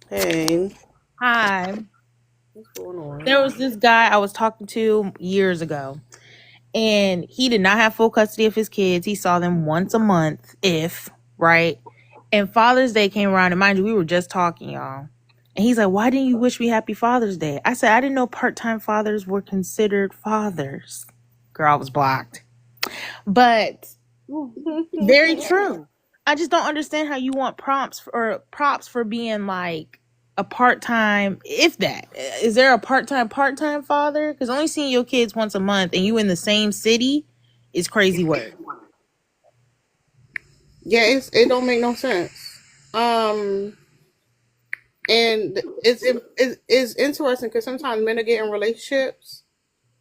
Hey, Hi. what's going on? There was this guy I was talking to years ago, and he did not have full custody of his kids. He saw them once a month, if, right? And Father's Day came around, and mind you, we were just talking, y'all. And he's like, "Why didn't you wish me happy Father's Day?" I said, "I didn't know part time fathers were considered fathers." Girl, I was blocked. But very true. I just don't understand how you want props for being like a part time, if that. Is there a part time father? Because only seeing your kids once a month and you in the same city is crazy work. Yeah, it don't make no sense. Um, and it's interesting because sometimes men are getting relationships,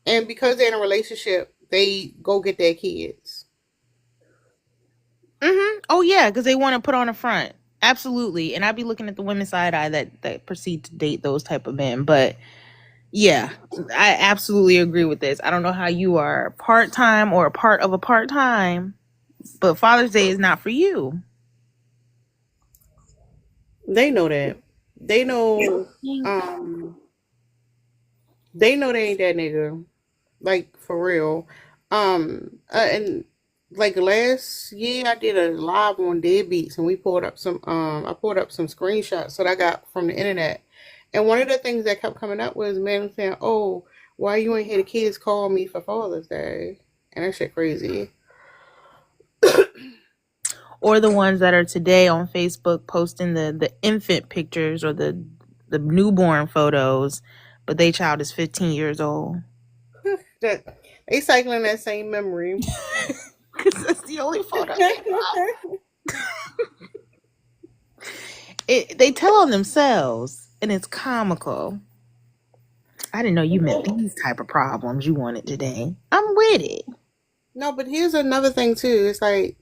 and because they're in a relationship, they go get their kids. Oh yeah, because they want to put on a front. Absolutely, and I'd be looking at the women's side eye that proceed to date those type of men. But yeah, I absolutely agree with this. I don't know how you are part time or a part of a part time, but Father's Day is not for you. They know that. They know. Um, they know they ain't that nigga. Like for real. And like last year, I did a live on Deadbeats, and we pulled up some. I pulled up some screenshots that I got from the internet, and one of the things that kept coming up was men saying, "Oh, why you ain't hear the kids call me for Father's Day?" And that shit crazy. Or the ones that are today on Facebook posting the infant pictures or the newborn photos, but they child is 15 years old. That they cycling that same memory. Because that's the only photo they they tell on themselves, and it's comical. I didn't know you meant these type of problems you wanted today. I'm with it. No, but here's another thing too. It's like,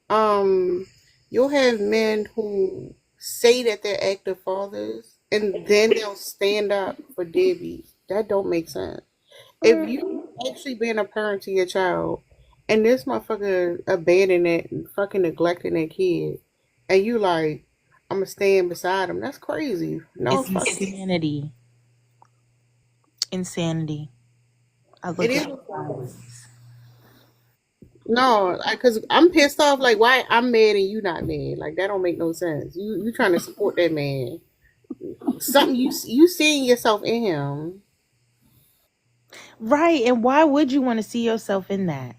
um, you'll have men who say that they're active fathers, and then they'll stand up for deadbeats. That don't make sense. If you actually being a parent to your child, and this motherfucker abandoning it and fucking neglecting that kid, and you like, I'm gonna stand beside him. That's crazy. No, It's fuck it. insanity. Insanity. I It look is. at it sideways. No, because I'm pissed off. Like, why I'm mad and you not mad? Like, that don't make no sense. You trying to support that man? Something you seeing yourself in him. Right, and why would you want to see yourself in that?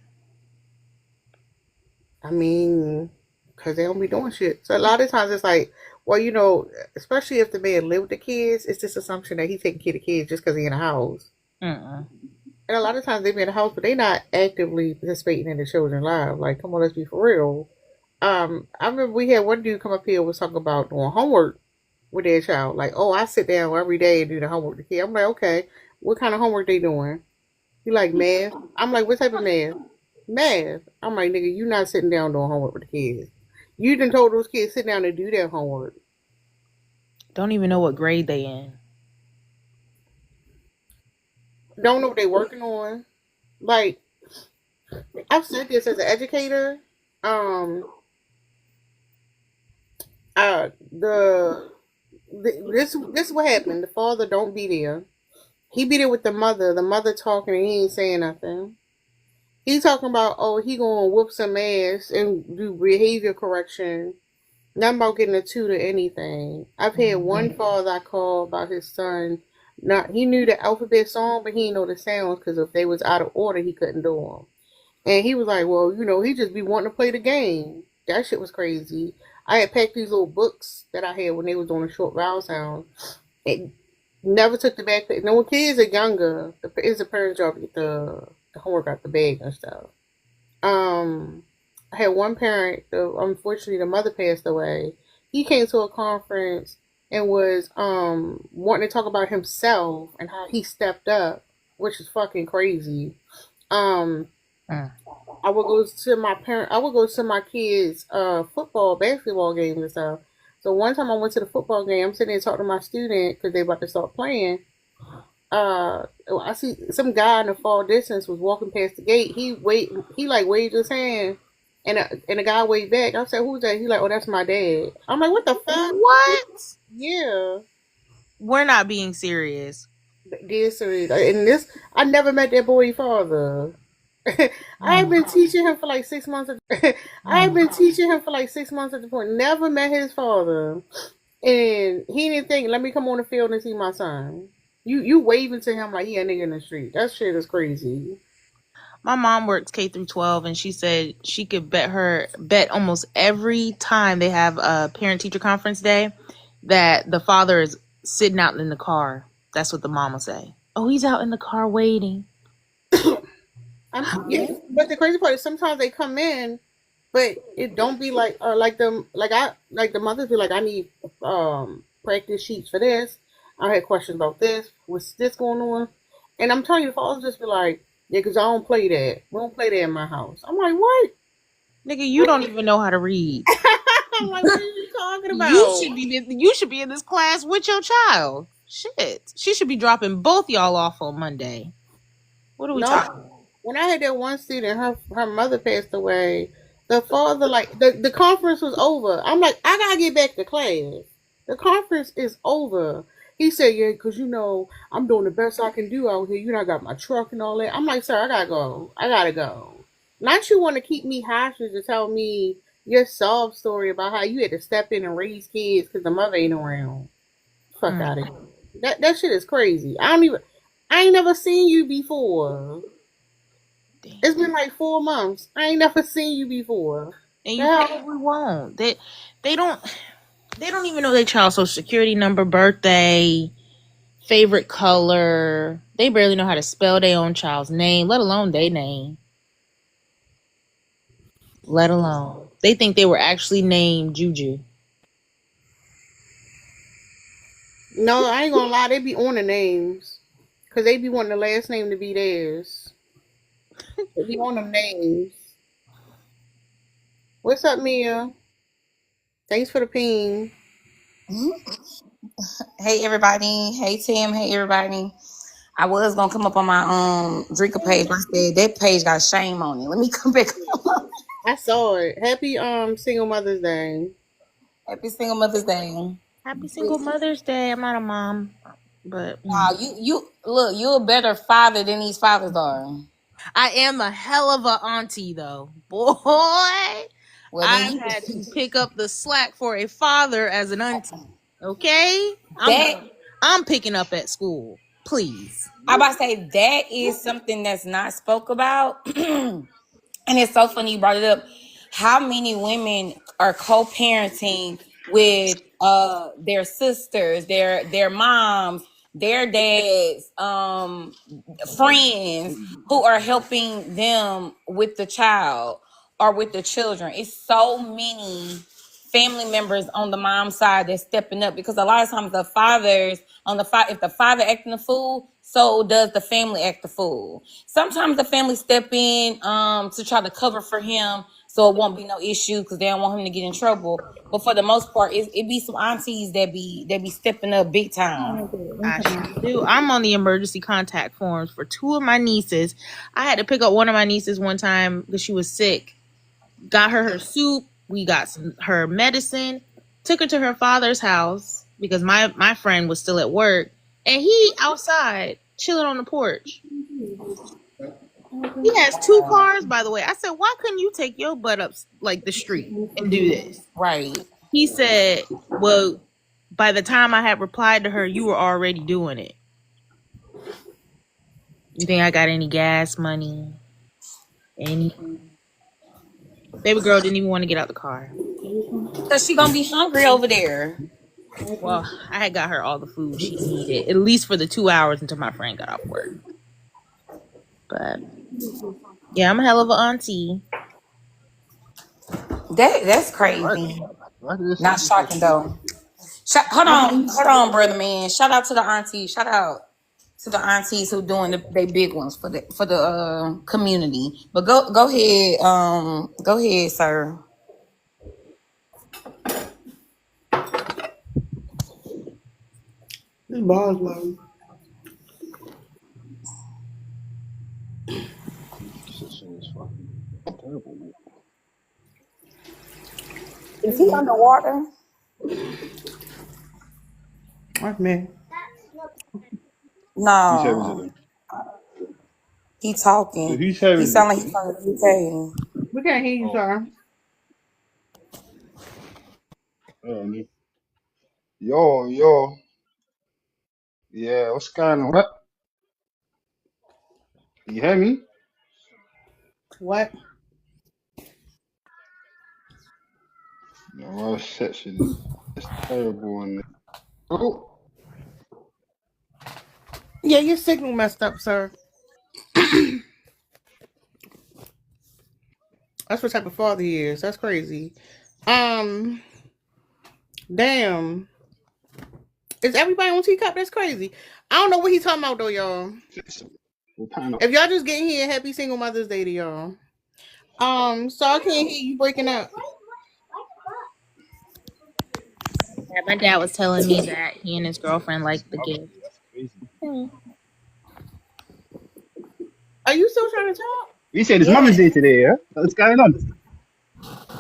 I mean, because they don't be doing shit. So a lot of times it's like, well, especially if the man live with the kids, it's this assumption that he taking care of the kids just because he in the house. Mm-mm. And a lot of times they be in the house, but they not actively participating in the children's lives. Like, come on, let's be for real. I remember we had one dude come up here was talking about doing homework with their child. Like, oh, I sit down every day and do the homework with the kid. I'm like, okay, what kind of homework they doing? He like math. I'm like, what type of math? Math. I'm like, nigga, you not sitting down doing homework with the kids. You done told those kids sit down and do their homework. Don't even know what grade they in. Don't know what they working on. Like, I've said this as an educator. Um, this is what happened. The father don't be there. He be there with the mother. The mother talking and he ain't saying nothing. He talking about, oh, he gonna whoop some ass and do behavior correction. Not about getting a tutor or anything. I've had one father I called about his son. Not he knew the alphabet song, but he didn't know the sounds because if they was out of order, he couldn't do them. And he was like, well, he just be wanting to play the game. That shit was crazy. I had packed these little books that I had when they was doing a short vowel sound. It never took the backpack. No, when kids are younger, it's the parents' job to get the homework out the bag and stuff. Um, I had one parent. Unfortunately, the mother passed away. He came to a conference and was wanting to talk about himself and how he stepped up, which is fucking crazy. Um, Mm. I would go to my parent. I would go to my kids' football, basketball games and stuff. So one time I went to the football game. I'm sitting there talking to my student because they about to start playing. I see some guy in the far distance was walking past the gate. He like waved his hand, and the guy waved back. I said, "Who's that?" He like, "Oh, that's my dad." I'm like, "What the fuck?" What? Yeah. We're not being serious. This and this. I never met that boy father. I've Mm. been teaching him for like 6 months. I've been teaching him for like 6 months at the point. Never met his father, and he didn't think, "Let me come on the field and see my son." You waving to him like he a nigga in the street. That shit is crazy. My mom works K through 12, and she said she could bet almost every time they have a parent teacher conference day that the father is sitting out in the car. That's what the mom will say. Oh, he's out in the car waiting. Yeah, but the crazy part is sometimes they come in, but it don't be like them like the mothers be like, I need practice sheets for this. I had questions about this. What's this going on? And I'm telling you, the fathers just be like, yeah, because I don't play that. We don't play that in my house. I'm like, what? Nigga, you don't even know how to read. I'm like, what are you talking about? You should be in this class with your child. Shit. She should be dropping both y'all off on Monday. What are we talking about? When I had that one student, her mother passed away. The father, like the conference was over. I'm like, I gotta get back to class. The conference is over. He said, yeah, because I'm doing the best I can do out here. I got my truck and all that. I'm like, sir, I gotta go. I gotta go. Not you want to keep me hostage to tell me your sob story about how you had to step in and raise kids because the mother ain't around. Fuck out of here. That shit is crazy. I ain't never seen you before. It's been like 4 months. I ain't never seen you before. And you probably won't. They don't even know their child's social security number, birthday, favorite color. They barely know how to spell their own child's name, let alone their name. Let alone. They think they were actually named Juju. No, I ain't gonna lie. They be on the names. Because they be wanting the last name to be theirs. They be on them names. What's up, Mia? Thanks for the ping. Hey everybody. Hey Tim. Hey everybody. I was gonna come up on my drinker page, but I said that page got shame on it. Let me come back on. I saw it. Happy Single Mother's Day. Happy Single Mother's Day. Happy Single Mother's Day. I'm not a mom, but Wow, you look, you're a better father than these fathers are. I am a hell of a auntie though. Boy, Well, I've had to pick up the slack for a father as an auntie. Okay? I'm picking up at school. Please. I about to say that is something that's not spoke about. And it's so funny you brought it up. How many women are co-parenting with their sisters, their moms, their dads, friends who are helping them with the child or with the children? It's so many family members on the mom side that's stepping up, because a lot of times the fathers on the if the father acting a fool, so does the family act a fool. Sometimes the family step in to try to cover for him so it won't be no issue because they don't want him to get in trouble. But for the most part, it be some aunties that be stepping up big time. I sure do. I'm on the emergency contact forms for 2 of my nieces. I had to pick up one of my nieces one time because she was sick. Got her soup. We got her medicine. Took her to her father's house because my friend was still at work. And he outside chilling on the porch. He has 2 cars, by the way. I said, why couldn't you take your butt up like the street and do this? Right. He said, well, by the time I had replied to her, you were already doing it. You think I got any gas money? Anything? Baby girl didn't even want to get out the car. Because she gonna be hungry over there. Well, I had got her all the food she needed, at least for the 2 hours until my friend got off work. But yeah, I'm a hell of an auntie. That's crazy. Not shocking though. Hold on, brother man. Shout out to the aunties. Shout out to the aunties who doing they big ones for the community. But go ahead, sir. This bar's low. Is he underwater? That's me. Whose hair is it No, then? he So talking. whose hair He is it? sound like he's from the UK. We can't hear you, Oh, sir. no. Yo. Yeah, what's going on? What? You hear me? What? No, reception is terrible. And oh, Yeah, your signal messed up, sir. That's what type of father he is. That's crazy. Damn. Is everybody on teacup? That's crazy. I don't know what he's talking about though, y'all. we're patting up. If y'all just getting here, happy single Mother's Day to y'all. So I can't hear you breaking up. Yeah, my dad was telling me that he and his girlfriend liked the Mother's gift. Day, that's crazy. Are you still trying to talk? You said it's Yeah. Mother's Day today, yeah? What's going on?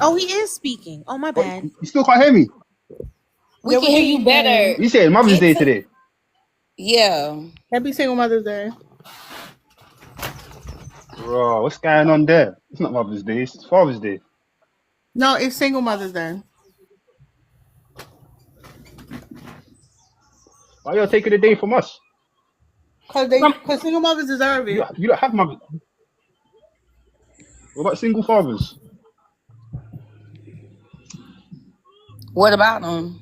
Oh, he is speaking. Oh, my What, bad. you still can't hear me? We Yeah, can hear you better. You said Mother's Get Day to- today. Yeah. Happy single Mother's Day. Bro, what's going on there? It's not Mother's Day, it's Father's Day. No, it's single Mother's Day. Why y'all taking the day from us? Cause single mothers deserve it. You don't have mothers. What about single fathers? What about them?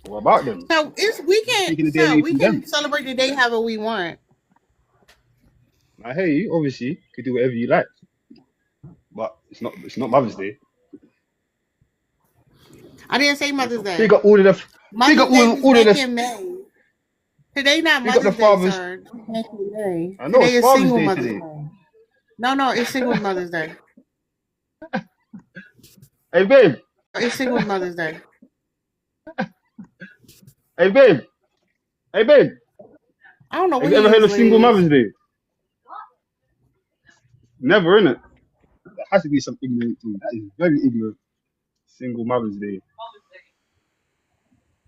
What about them? So Taking the day away we from can them. celebrate the day however we want. I hear you, obviously. You could do whatever you like. But it's not Mother's Day. I didn't say Mother's Day. Big up all of the Mother's Day was all of back the in May. Today not big up the Mother's Day, fathers. sir. Back in May. I know Today it's is Father's single Day Mother's today. Day. No, it's single Mother's Day. Hey babe. It's single Mother's Day. Hey babe. Hey babe. I don't know Have what you ever heard of Single Mother's Day? Never, innit? There has to be some ignorant thing. That is very ignorant. Single Mother's Day.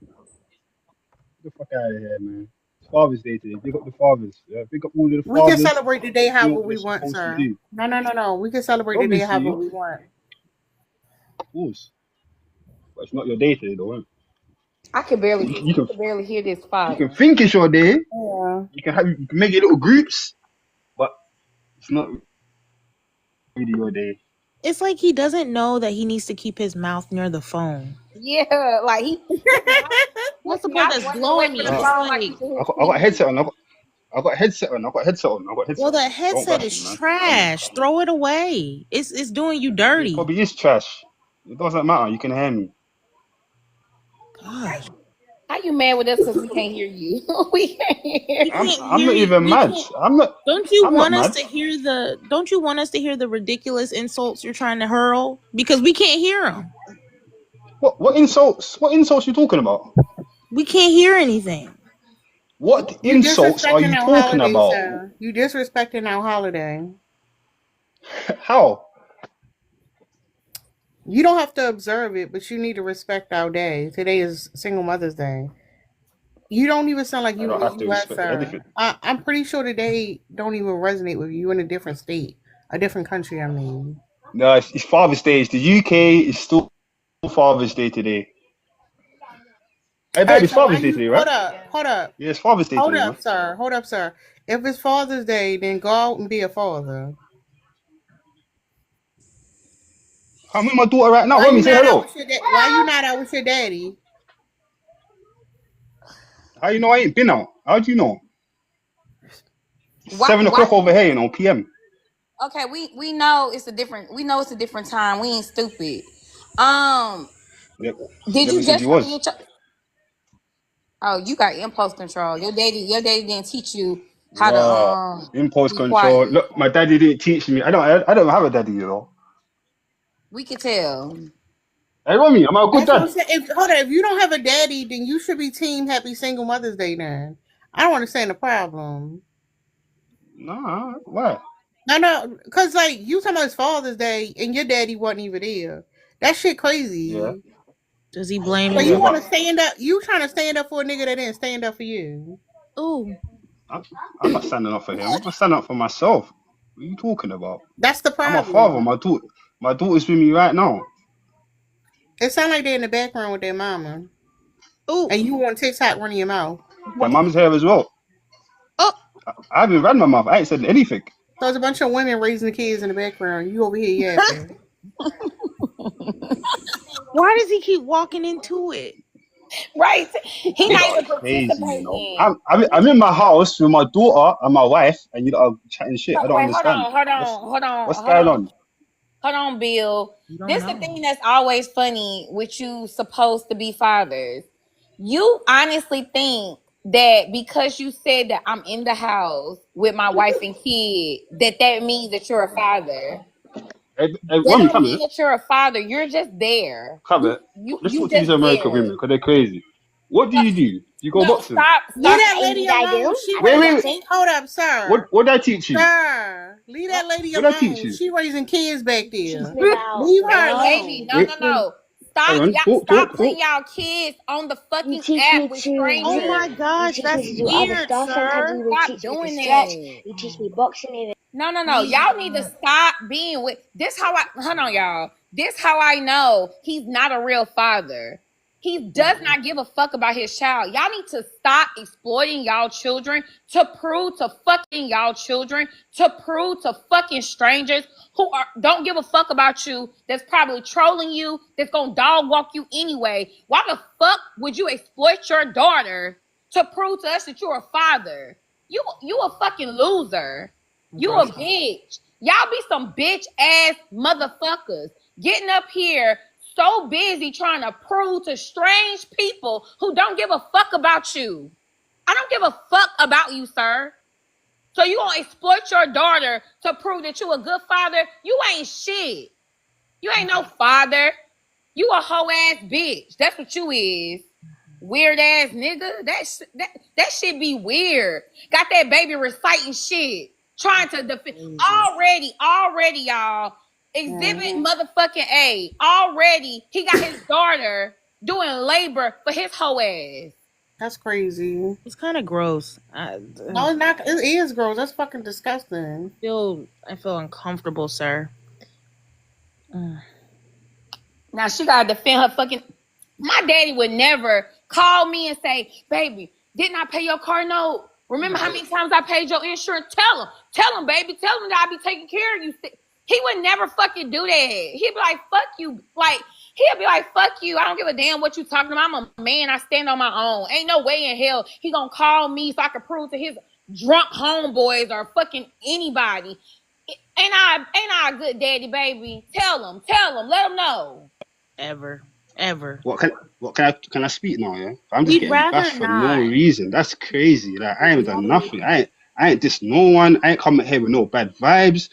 Get the fuck out of here, man. It's Father's Day today. Big up the fathers. Yeah, big up all of the We can fathers. celebrate the day Do however what we they're want, supposed to sir. do. No. We can celebrate the day however we want. Of course. But it's not your day today, though, innit? I can barely You can hear this you fire. can think it's your day. Yeah. You can make your little groups, but it's not really your day. It's like he doesn't know that he needs to keep his mouth near the phone. Yeah, like he. That's the part that's blowing me. It's like, I got a headset on. I got a headset on. well, that Don't headset bash is me, man. trash. Throw it away. It's doing you It dirty. probably is trash. It doesn't matter. You can hear me. Gosh. How you mad with us because we can't hear you? We can't hear. I'm not even mad. I'm not. Don't you I'm want not us mad. to hear the? Don't you want us to hear the ridiculous insults you're trying to hurl? Because we can't hear them. What insults? What insults you talking about? We can't hear anything. What You insults are disrespecting you our talking holiday, about? sir. You disrespecting our holiday. How? You don't have to observe it, but you need to respect our day. Today is Single Mother's Day. You don't even sound like I you don't in have the to US, respect sir. anything. I'm pretty sure today don't even resonate with you. You're in a different state, a different country, I mean. No, it's Father's Day. It's the UK is still Father's Day today. Hey, babe, it's So why Father's Day you today, right? hold up. Yeah, it's Father's Day Hold today, up, man. sir. If it's Father's Day, then go out and be a father. I'm with my daughter right now. Why Let you me say not out hello. with why you not out with your daddy? How you know I ain't been out? How do you know? Why? 7 o'clock over here, you know, PM. Okay, we know it's a different time. We ain't stupid. Yep. Did Never you said just you try to was. get your? Oh, you got impulse control. Your daddy didn't teach you how Bruh. to Impulse be control. quiet. Look, my daddy didn't teach me. I don't have a daddy, you know. We could tell. Hey, Romy, am I a good That's what I'm dad? saying. If you don't have a daddy, then you should be team Happy Single Mother's Day then. I don't understand the problem. Nah, why? No, because like you talking about it's Father's Day and your daddy wasn't even there. That shit crazy. Yeah. Does he blame So his you Yeah, want to but stand up? You trying to stand up for a nigga that didn't stand up for you? Ooh. I'm not standing up for him. I'm standing up for myself. What are you talking about? That's the I'm a father. problem. My daughter's with me right now. It sounds like they're in the background with their mama, Ooh. and you on TikTok running your mouth. My mum's here as well. Oh. I haven't ran my mouth. I ain't said anything. So there's a bunch of women raising the kids in the background. You over here yapping. Why does he keep walking into it? Right. He You not lot are even crazy, you know. participating. I'm in my house with my daughter and my wife, and you lot are chatting shit. I don't Wait, understand. What's going on? hold on, Bill. You don't This is the know. thing that's always funny with you supposed to be fathers. You honestly think that because you said that I'm in the house with my wife and kid, that means that you're a father. Hey, That woman, don't come mean here. that you're a father. You're just there. Come You here. you Let's you talk to these just American there. women because they're crazy. What do? You go No, boxing? Leave stop. that And lady did I alone. do? She I Wait. raising. Hold up, sir. What did I teach you? Sir, leave that lady What did I teach alone. you? She raising kids back teach there. me about Leave her love. Baby, alone. no, Wait, no, no. Stop, Aaron, y'all, stop putting talk. y'all kids on the You fucking teach app me with to Oh strangers. my you gosh, teach me that's to do other weird, stuff. Sometimes you sir. even Stop teach me to doing stretch. that. You teach me boxing even. No, no, no. Oh my Y'all need to God. stop being with this. How I hold on, y'all. This how I know he's not a real father. He does not give a fuck about his child. Y'all need to stop exploiting y'all children to prove to fucking y'all children to prove to fucking strangers who don't give a fuck about you. That's probably trolling you. That's gonna dog walk you anyway. Why the fuck would you exploit your daughter to prove to us that you're a father? You a fucking loser. You a Gross. bitch. Y'all be some bitch ass motherfuckers getting up here so busy trying to prove to strange people who don't give a fuck about you. I don't give a fuck about you, sir. So you gonna exploit your daughter to prove that you a good father? You ain't shit. You ain't no father. You a hoe ass bitch. That's what you is. Weird ass nigga. That shit be weird. Got that baby reciting shit. Trying to defend already, y'all. Exhibit motherfucking A. Already, he got his daughter doing labor for his hoe ass. That's crazy. It's kind of gross. No, it's not. It is gross. That's fucking disgusting. I feel uncomfortable, sir. Now she gotta defend her fucking. My daddy would never call me and say, "Baby, didn't I pay your car note? Remember how many times I paid your insurance? Tell him, baby, tell him that I be taking care of you." He would never fucking do that. He'd be like, "Fuck you," like he'll be like, "Fuck you. I don't give a damn what you talking about. I'm a man. I stand on my own. Ain't no way in hell he gonna call me so I can prove to his drunk homeboys or fucking anybody. Ain't I a good daddy, baby? Tell him, let him know." Ever. Can I speak now? Yeah, I'm just We'd getting rather bashed for no not. reason. That's crazy. Like I ain't done Rather nothing. not. I ain't dissed no one. I ain't coming here with no bad vibes.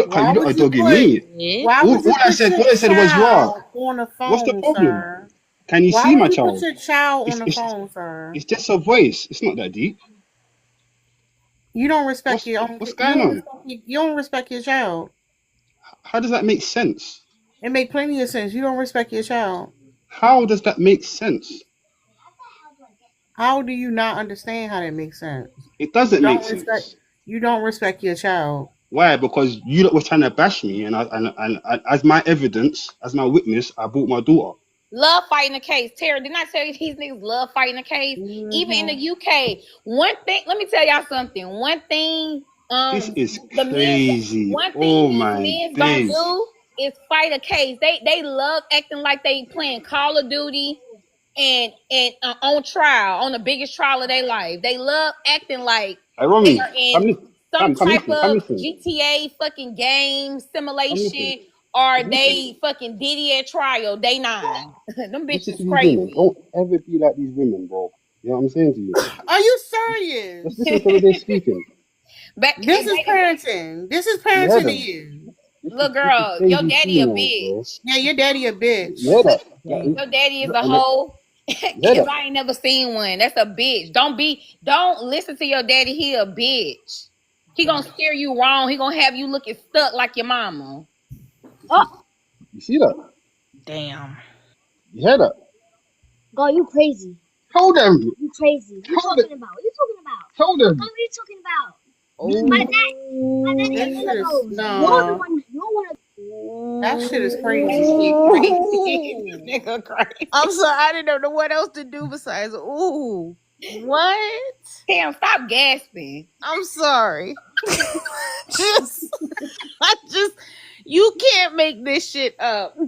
Why You lot are would you dogging put? me. Did? Why would you put your All I said was raw. child on the What's the phone, problem? sir? Can you Why see would my you put child? your child on It's the it's phone, sir? it's just a voice. It's not that deep. You don't respect What's your own. what's going on? You don't respect your child. How does that make sense? It make plenty of sense. You don't respect your child. How does that make sense? How do you not understand how that makes sense? It You doesn't make don't respect. sense. You don't respect your child. Why? Because you lot were trying to bash me, and as my evidence, as my witness, I brought my daughter. Love fighting the case. Tara, didn't I tell you these niggas love fighting the case? Even in the UK. One thing, let me tell y'all something. One thing, This is the men's crazy. one thing Oh these my men's don't days. do is fight a case. They love acting like they playing Call of Duty and on trial, on the biggest trial of their life. They love acting like Hey, they Romy, are in some come type listen, come of listen, GTA fucking game come listen, simulation, or listen. they fucking Diddy at trial day 9. Them Listen to bitches these women. crazy. Don't ever be like these women, bro. You know what I'm saying to you? Are you Just serious? listen to the way they're speaking. But This is parenting. This is You hear parenting to them? you. little This is girl, your crazy daddy a females, bro. bitch. Yeah, your daddy a You hear bitch. that? Dang. Your daddy is a And hoe. you hear If that? I ain't never seen one, that's a bitch. Don't listen to your daddy. He a bitch. He gonna steer you wrong. He gonna have you looking stuck like your mama. Oh, You see that? Damn. You hear that? God, you crazy. Tell them. You crazy. What you Tell talking them. about? What you talking about? Tell them. What are you talking about? Oh, My dad That is one shit of is those. You're the nah. one. You're one of. That shit is crazy. Nigga crazy. I'm sorry. I didn't know what else to do besides ooh. What? Damn, stop gasping. I'm sorry. I just you can't make this shit up. 'Cause,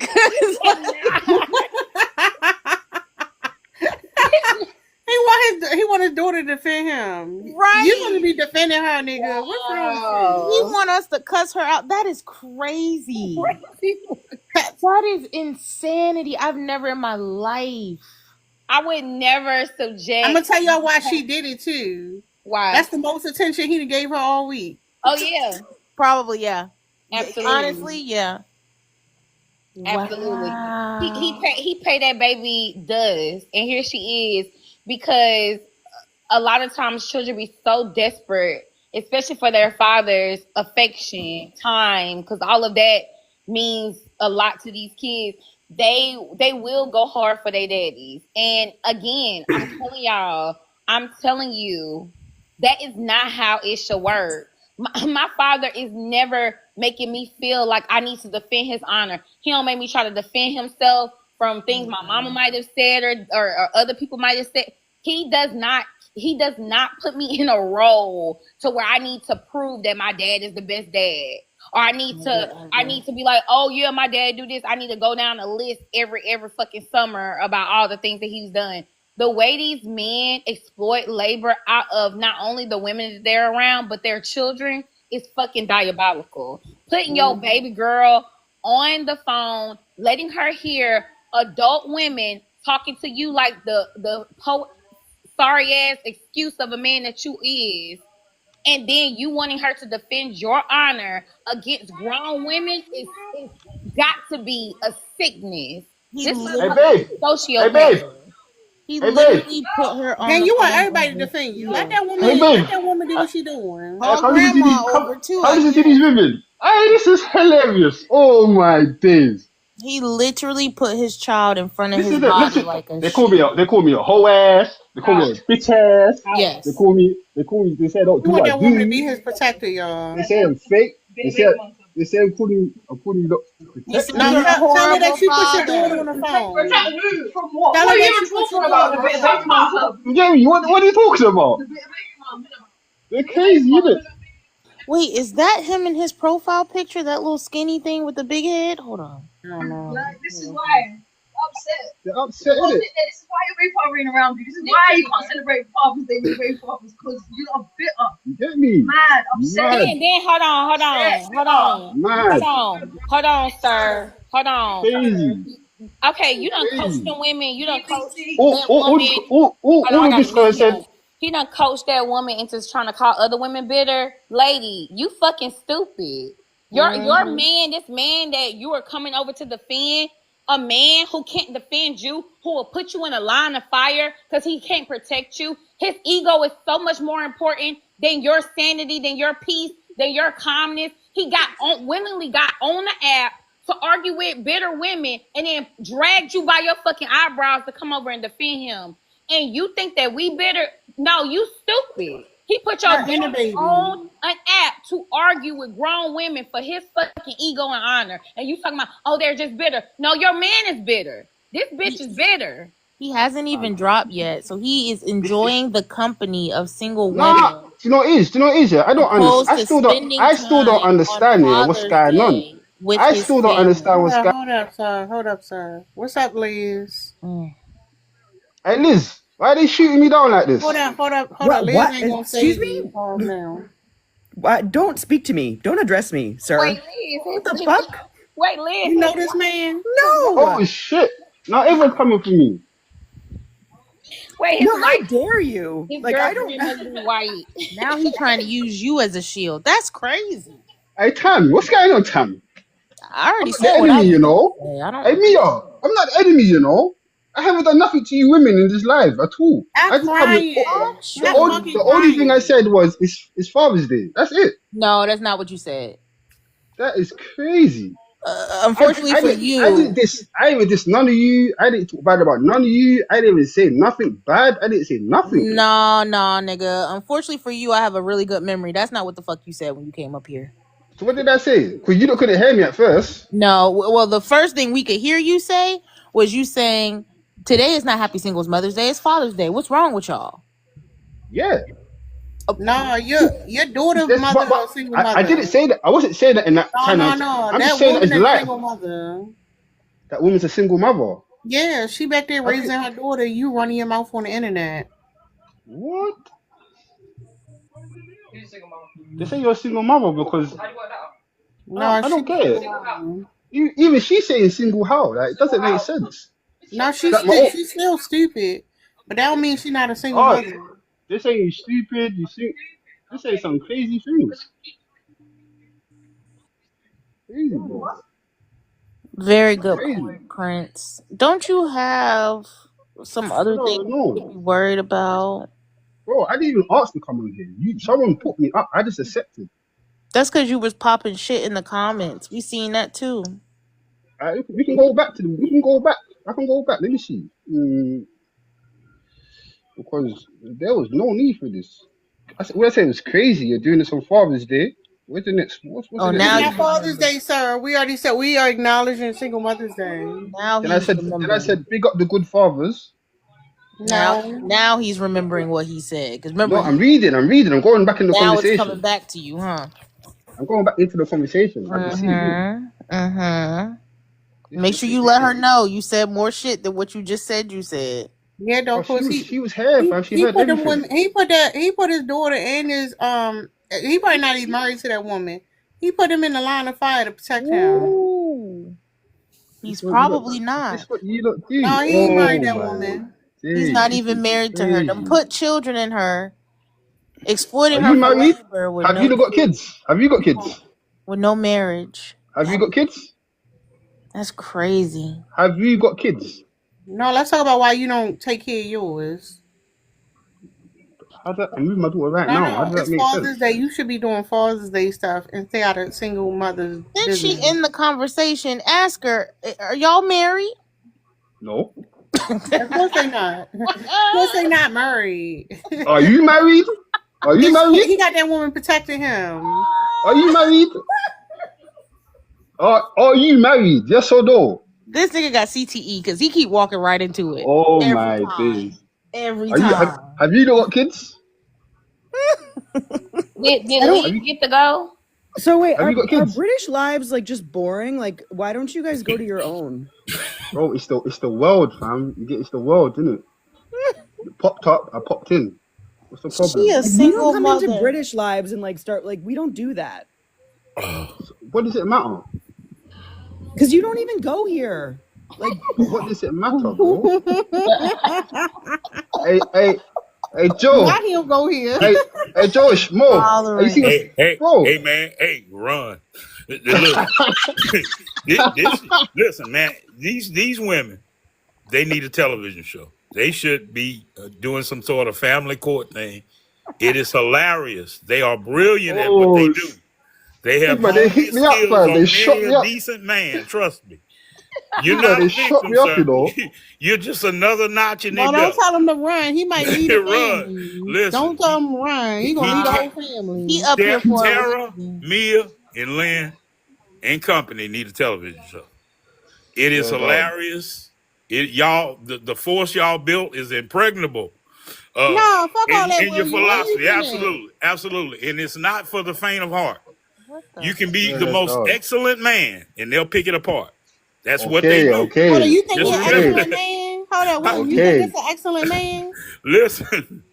He want his daughter to defend him. Right. You gonna be defending her, nigga. What's wrong with he want us to cuss her out. That is crazy. That is insanity. I've never in my life. I would never subject. you? I'm gonna tell y'all why she did it too. Why? That's the most attention he gave her all week. Oh yeah, Probably, yeah. absolutely. Honestly, yeah. Absolutely. Wow. He paid that baby does, and here she is, because a lot of times children be so desperate, especially for their father's affection, time, because all of that means a lot to these kids. They will go hard for their daddies. And again, I'm telling you, that is not how it should work. My father is never making me feel like I need to defend his honor. He don't make me try to defend himself from things my mama might have said or other people might have said. He does not put me in a role to where I need to prove that my dad is the best dad. Or I need to be like, oh yeah, my dad do this. I need to go down a list every fucking summer about all the things that he's done. The way these men exploit labor out of not only the women that they're around, but their children is fucking diabolical. Putting your baby girl on the phone, letting her hear adult women talking to you like the sorry ass excuse of a man that you is, and then you wanting her to defend your honor against grown women is got to be a sickness. This Hey, motherfucker babe. is sociopath. Hey, babe. He Hey, babe. literally put her on. Man, the you want phone everybody to over defend you. two. Let that woman. Hey, babe. Let that woman do what she doing. Her Come listen to grandma these. over too. Come listen to these women. Hey, this is hilarious. Oh my days. He literally put his child in front of his Listen, body listen. like a They call me a hoe ass. They call me a bitch ass. Yes. They call me. They said, oh, You do want I that woman to do? be his protector, y'all. They say I'm fake. They say I'm calling. He said No, you're a tell her horrible that you put your daughter father. on the phone. Protect who? From what? Tell What her are you that even you put your talking daughter about? on The the bit of phone. mum. Jamie, what are you talking about? They're crazy, isn't it? Wait, is that him in his profile picture? That little skinny thing with the big head? Hold on. I don't know. Like, this is why I'm upset. They're upset, Because isn't it? this is why you're fathering around you. This is why you can't celebrate Father's Day with great fathers, because you are bitter, You get me? mad, upset. Mad. Then hold Mad. on, sir. Hold on. Crazy. Okay, you done coached Crazy. the women. You done coached All, that all, woman. all of this guy said, He done coached that woman into trying to call other women bitter. Lady, you fucking stupid. Your man, this man that you are coming over to defend, a man who can't defend you, who will put you in a line of fire because he can't protect you. His ego is so much more important than your sanity, than your peace, than your calmness. He willingly got on the app to argue with bitter women and then dragged you by your fucking eyebrows to come over and defend him. And you think that we bitter? No, you stupid. He put your Her and the baby. on an app to argue with grown women for his fucking ego and honor. And you talking about, oh, they're just bitter. No, your man is bitter. This bitch is bitter. He hasn't even dropped yet, so he is enjoying the company of single women. nah, do you know what it is? Do you know what it is? Yeah? I don't opposed understand. to spending I still don't time understand on what's Father's going on. Day with I his still don't family. understand what's going on. Hold up, sir. What's up, Liz? Hey, Liz, why are they shooting me down like this? Hold up. What- Liz what? ain't gonna Excuse save me? you. Calm down. Don't speak to me. Don't address me, sir. Wait, Liz. What the fuck? Wait, Liz. You know this man? No. Oh shit! Now everyone's coming for me. Wait, his No, how wife, dare you? his Like, I girlfriend don't. must be white. Now he's trying to use you as a shield. That's crazy. Hey, Tam, what's going on, Tam? I already I'm not said the what I enemy, you know. say. I don't. Hey, Mia, I'm not the enemy, you know. I haven't done nothing to you women in this life at all. I'm I just crying. the only thing I said was it's Father's Day. That's it. No, that's not what you said. That is crazy. Unfortunately for I didn't you, diss none of you. I didn't talk bad about none of you. I didn't even say nothing bad. I didn't say nothing. no, nigga. Unfortunately for you, I have a really good memory. That's not what the fuck you said when you came up here. So what did I say? Because you couldn't hear me at first. No, well, the first thing we could hear you say was you saying, today is not Happy Singles Mother's Day, it's Father's Day. What's wrong with y'all? Yeah. No, your daughter That's, mother but a single mother. I didn't say that. I wasn't saying that in that kind of. No. I'm That just saying that woman it's is a life. single mother. That woman's a single mother. Yeah, she back there raising her daughter. You running your mouth on the internet. What? They say you're a single mother because No, I don't get it. Even she's saying single how? Like, it doesn't make sense. No, she's still stupid, but that don't mean she's not a single Oh, mother. they say you're stupid. They say some crazy things. Crazy, bro. Very good Crazy. point, Prince. Don't you have some other things No. to be worried about? Bro, I didn't even ask to come on here. Someone put me up. I just accepted. That's because you was popping shit in the comments. We seen that too. We can go back to them. We can go back. I can go back. Let me see. Because there was no need for this. What I said was crazy. You're doing this on Father's Day. What's the next? What's Oh, the next? now It's you not Father's Day, sir. We already said we are acknowledging Single Mother's Day. Now Then I said, big up the good fathers. Now he's remembering what he said. Because remember, No, I'm reading. I'm going back in the now conversation. it's coming back to you, huh? I'm going back into the conversation. I can see you. Make sure you let her know you said more shit than what you just said you said. Yeah, though, she was here, fam. She heard put everything. He put his daughter and his he probably not even married to that woman. He put him in the line of fire to protect him. Ooh. He's probably not. That's what you look do. No, he ain't married that woman. He's not even married to her. Them put children in her, exploiting her you for married? labor. With Have you got kids? Have you got kids? With no marriage. Have you got kids? That's crazy. Have you got kids? No, let's talk about why you don't take care of yours. I'm with my daughter right now. How does that it's make Father's sense? Day. You should be doing Father's Day stuff and stay out of single mother's Since she in the conversation, ask her, are y'all married? No. Of course they not. Of course they not married. Are you married? Are you married? He got that woman protecting him. Are you married? Are you married? Yes or no? This nigga got CTE because he keep walking right into it. Oh my days. Every time. Have you got kids? Did Lee get to go? So wait, Have you got are kids? British lives like just boring? Like, why don't you guys go to your own? Bro, it's the world, fam. It's the world, isn't it? You popped up, I popped in. What's the problem? She a We single don't come mother. into British lives and like start like we don't do that. What does it matter? Because you don't even go here. Like, what does it matter, bro? Hey, Joe. Why he'll go here? Hey, Josh, Mo. Hey, man. Hey, run. Listen, man. These women, they need a television show. They should be doing some sort of family court thing. It is hilarious. They are brilliant at what they do. They have they hit me up, man. They shot me up. A decent man, trust me. You're not a victim, sir. You're just another notch in their belt. Don't tell him to run. He might lead the family. Listen, don't tell him to run. He gonna lead the whole family. He up here for Tara, Mia, and Lynn and company need a television show. It is hilarious. The force y'all built is impregnable. No, fuck all that. In your philosophy, absolutely. And it's not for the faint of heart. You can be the most excellent man, and they'll pick it apart. That's what they do. Okay. Hold on, you think you're an excellent man? Hold on, you think it's an excellent man? Listen,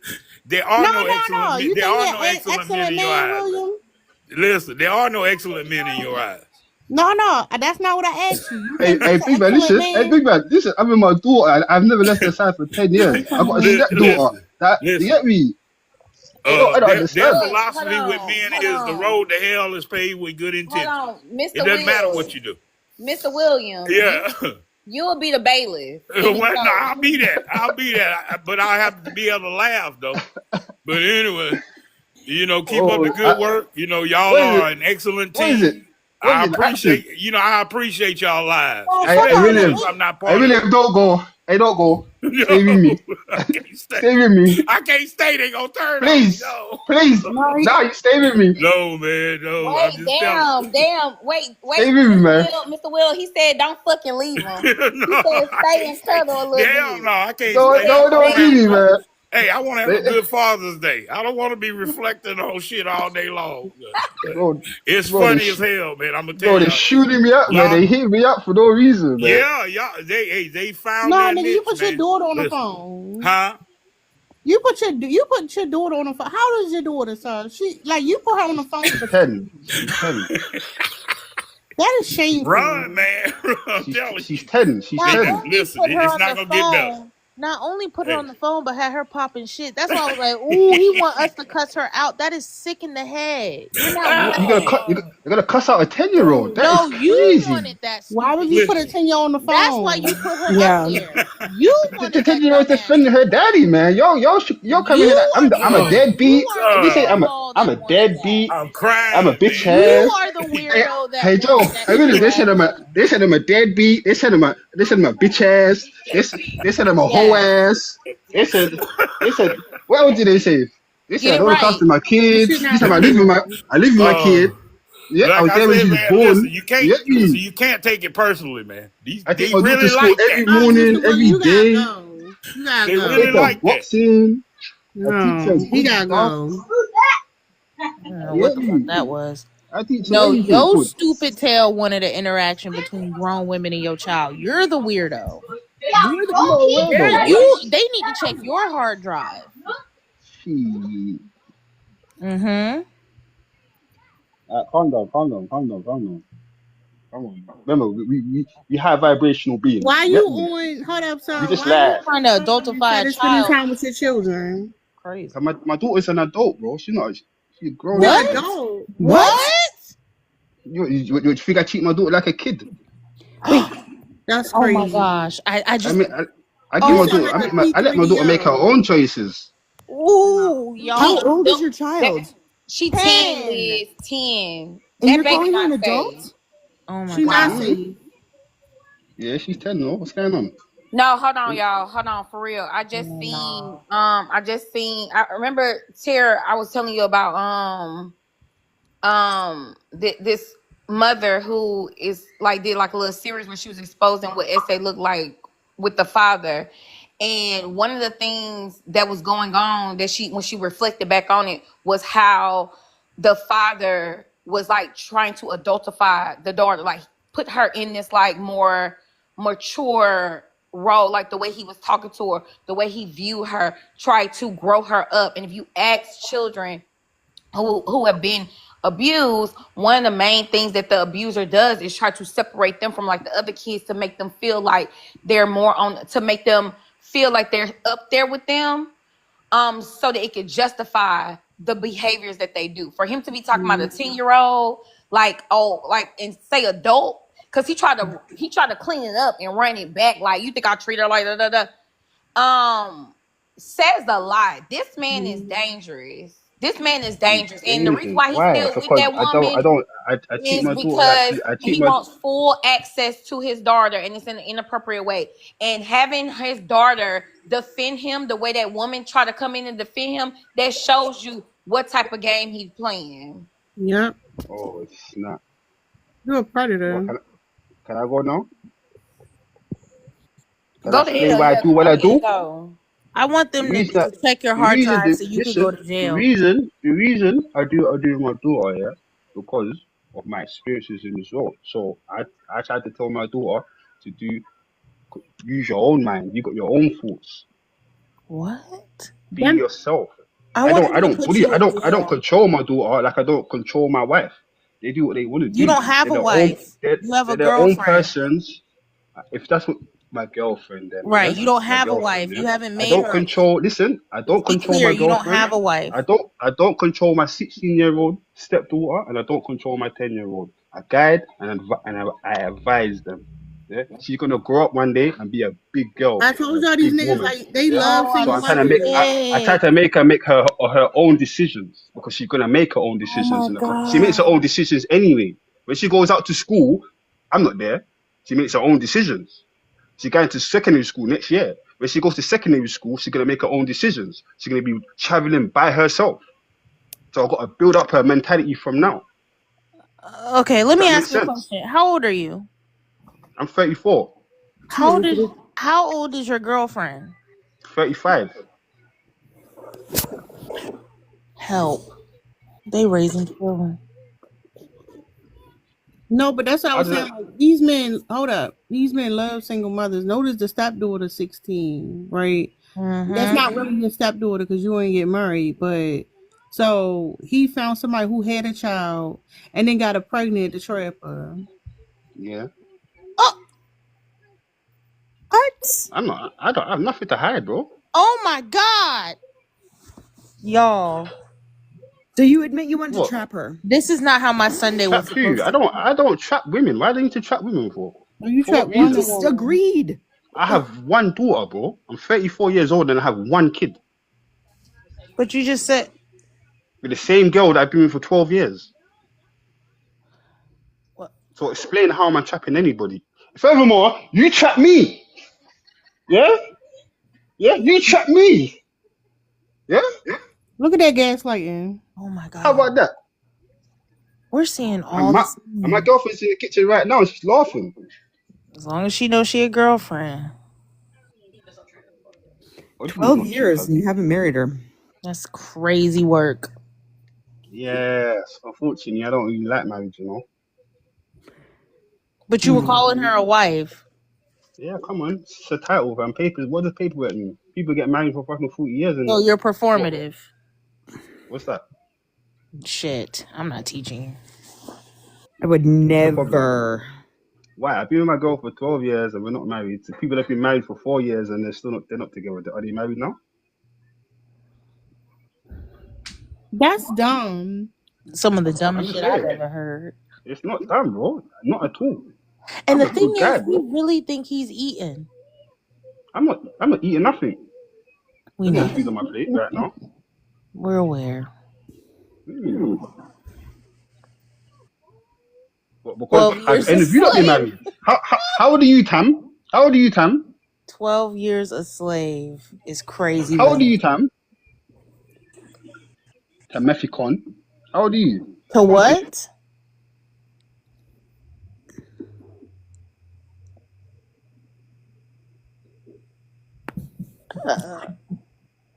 there are no excellent men. There are no excellent men in your eyes. William? Listen, there are no excellent men in your eyes. No, that's not what I asked you. Hey, big man, listen. Hey, big man, listen. I'm with my daughter. I've never left her side for 10 years. I've got a stepdaughter. You get me? I don't understand. Their philosophy with men is the road to hell is paved with good intentions. Hold on, Mr. It doesn't matter what you do. Mr. Williams. Yeah. You'll be the bailiff. Well, no, I'll be that. But I have to be able to laugh, though. But anyway, keep up the good work. Y'all are an excellent team. What I is happening? appreciate y'all lives, Oh, Hey, fuck hey, all especially William. if that. I'm not Hey, part of William, don't go. Hey, don't go. it. Stay with me. I can't stay. Stay with me. I can't stay. They gonna turn Please. on me. Please. No, Now you stay with me. No, man. No, I'm Wait, just telling. wait, Stay with me, man. Mr. Will, he said don't fucking leave him. He No, said I stay can't and stay. cuddle a little Hell bit. no, I can't Don't, stay. don't, don't leave me, man. Hey, I want to have a good Father's Day. I don't want to be reflecting on shit all day long. Bro, It's bro, funny as hell, man. I'm gonna tell bro, they're y'all. shooting me up, man. Y'all, They hit me up for no reason, man. yeah, y'all. They found no, their nigga, you niche, put your man. daughter on the Listen. phone. Huh? You put your daughter on the phone. How old is your daughter, son? She like you put her on the phone. She's But 10. She's 10. that is shameful. Run, man. I'm telling She's you. 10. She's Not 10. only Listen, put her it's on not the gonna get better. phone, not only put her Hey. on the phone, but had her popping shit. That's why I was like, ooh, he want us to cuss her out. That is sick in the head. You're not You're gonna cuss out a 10-year-old. That No, is you crazy. wanted that Why stupid would you put a shit. 10-year on the phone? That's why you put her Yeah. up there. You The wanted that 10-year-old dumbass defending her daddy, man. Y'all coming here. You I'm are a deadbeat. you are the He say I'm weirdo a that wanted deadbeat. that. I'm crying, I'm a bitch man. You ass. are the Hey, weirdo that hey Joe, wanted that I really they said interaction. I'm a deadbeat. They said I'm a bitch ass. They said I'm a hoe Yes. ass. They said what else did they say? They said Get I it don't look right. after my You kids. should They not said be I live with my kid. Yeah, I Like was I there when said, she was man, born. listen, you can't can't take it personally, man. I take They my daughter really to school like every that. All right, morning, Mr. Willie, every you gotta day. go. You gotta They I go. really take her like that. boxing. I teach her No, he good gotta stuff. go. I don't know You what get the fuck me? that was. I teach her No, everything your good. stupid tail wanted an interaction between grown women and your child. You're the weirdo. I'm not aware though. They need to check your hard drive. She. Mm-hmm. Calm down. Remember, we have vibrational beings. Why You you get me? on? Hold up, You son. just Why you laugh. Trying to on adultify instead a of spending child. time with your children? Crazy. My daughter's an adult, bro. She's not. She's a grown You're ass an kid. adult. What? You think I treat my daughter like a kid? That's Oh my crazy. gosh. I I just mean, I give You my sound daughter. like a I let my daughter make her P3-year-old. own choices. ooh, How y'all. old is your child? She 10, 10. Liz, 10. And you're That baby calling her an not adult? safe. Oh my She not god. safe. Yeah, she's 10 now. What's going on? No, hold on, y'all. Hold on, for real. I just seen. I remember, Tara. I was telling you about this mother who is like did like a little series when she was exposing what SA looked like with the father, and one of the things that was going on that when she reflected back on it was how the father was like trying to adultify the daughter, like put her in this like more mature role, like the way he was talking to her, the way he viewed her, tried to grow her up. And if you ask children who have been abused, one of the main things that the abuser does is try to separate them from like the other kids to make them feel like they're more on, to make them feel like they're up there with them, so that it could justify the behaviors that they do. For him to be talking about a 10-year-old, like, oh, like, and say adult, because he tried to clean it up and run it back, like, you think I treat her like da da da. Says a lot. This man is dangerous. This man is dangerous, and the reason why he's still with Because that woman I treat is my daughter like because he wants full access to his daughter, and it's in an inappropriate way. And having his daughter defend him the way that woman tried to come in and defend him, that shows you what type of game he's playing. Yep. Oh, it's not. You're a predator. Can I go now? Can Go I to explain hell. why I do what I do? Go. I want them to check your hard drive so you can go to jail. The reason I do my daughter, yeah, because of my experiences in this role. So I tried to tell my daughter to use your own mind. You got your own thoughts. What? Be yourself. I don't bully. I don't control my daughter like I don't control my wife. They do what they want to do. You don't have a wife. You have a they're their own girlfriend. persons. If that's what my girlfriend, then right, yeah, you don't have a girlfriend, wife. yeah. You haven't made I don't her. control. Listen, I don't control my girlfriend. You don't have a wife. I don't control my 16-year-old stepdaughter, and I don't control my 10-year-old. I guide and I advise them. Yeah, she's gonna grow up one day and be a big girl. I told y'all these niggas like they love So single I'm trying to make. I try to make her own decisions because she's gonna make her own decisions. She makes her own decisions anyway. When she goes out to school, I'm not there. She makes her own decisions. She's going to secondary school next year. When she goes to secondary school, she's gonna make her own decisions. She's gonna be traveling by herself. So I've got to build up her mentality from now. Okay, let me That ask makes you a sense. question. How old are you? I'm 34, How old is your girlfriend? 35. Help. They raising children. No, but that's what I I was don't saying. know. Like, these men, hold up. These men love single mothers. Notice the stepdaughter 16, right? That's not really your stepdaughter because you ain't get married. But so he found somebody who had a child and then got her pregnant to trap her. Yeah. What? I don't have nothing to hide, bro. Oh my God. Y'all, So you admit you wanted to What? trap her? this is not how my Sunday was Trap who? supposed to be. I don't trap women. Why do you need to trap women for? Oh, you For what trapped You one reason? just woman. agreed. I have one daughter, bro. I'm 34 years old and I have one kid But you just said, with the same girl that I've been with for 12 years. what? So explain how am I trapping anybody? Furthermore, you trap me. Yeah? Yeah? You trap me. Yeah? Look at that gaslighting. Oh my How God. about that? We're seeing And all my, this. and my girlfriend's in the kitchen right now and she's laughing. As long as she knows she a girlfriend. What do you mean 12 not cheat, years and husband? you haven't married her. That's crazy work. Yes. Unfortunately, I don't really like marriage, you know. But you were calling her a wife. Yeah, come on. It's a title, man. Papers. What does paperwork mean? People get married for fucking 40 years and So you're performative. what's that? Shit. I'm not teaching you. I would What's the problem? never. Why? I've been with my girl for 12 years and we're not married. So people that have been married for 4 years and they're not together. Are they married now? That's dumb. Some of the I'm dumbest just shit I've saying. ever heard. It's not dumb, bro. Not at all. And I'm the a thing good guy, is, we bro. really think he's eating. I'm not eating nothing. We There's know. no food on my plate right now. We're aware. But because 12 years any a of you not been slave. married. How old are you, Tam? How old are you, Tam? 12 years a slave is crazy. How old are work. you, Tam? Tameficon. How old are you? To what?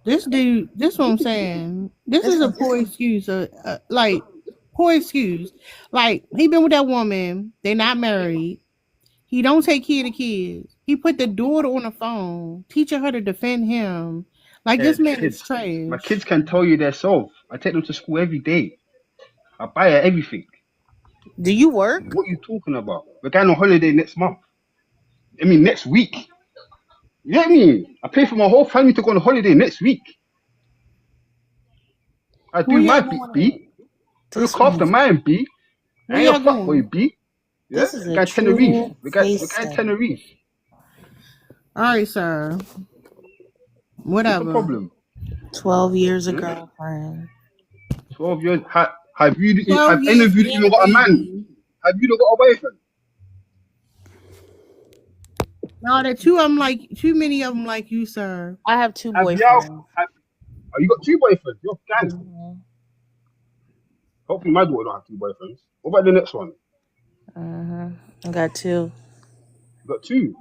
This dude, this what I'm saying. This is a poor excuse. Like, poor excuse. Like, he been with that woman. They not married. He don't take care of the kids. He put the daughter on the phone, teaching her to defend him. Like, this man is trash. My kids can tell you themselves. I take them to school every day. I buy her everything. Do you work? What are you talking about? We're going on holiday next month. I mean, next week. You know what I mean? I pay for my whole family to go on holiday next week. I do Where my y'all bit, going B. I look after mine, B. I Where ain't a y'all fuck boy, going? B. Yeah? This is We a got Tenerife. true We got face Tenerife. All right, sir. What's the Whatever. problem? 12 years a girlfriend. 12 years. Have any 12 of years you being even a got a man? baby. Have you got a boyfriend? No, too many of them like you, sir. I have 2 Have boyfriends. you got 2 boyfriends? You're gang. Mhm. Hopefully my daughter don't have 2 boyfriends. What about the next one? I got 2. You got 2.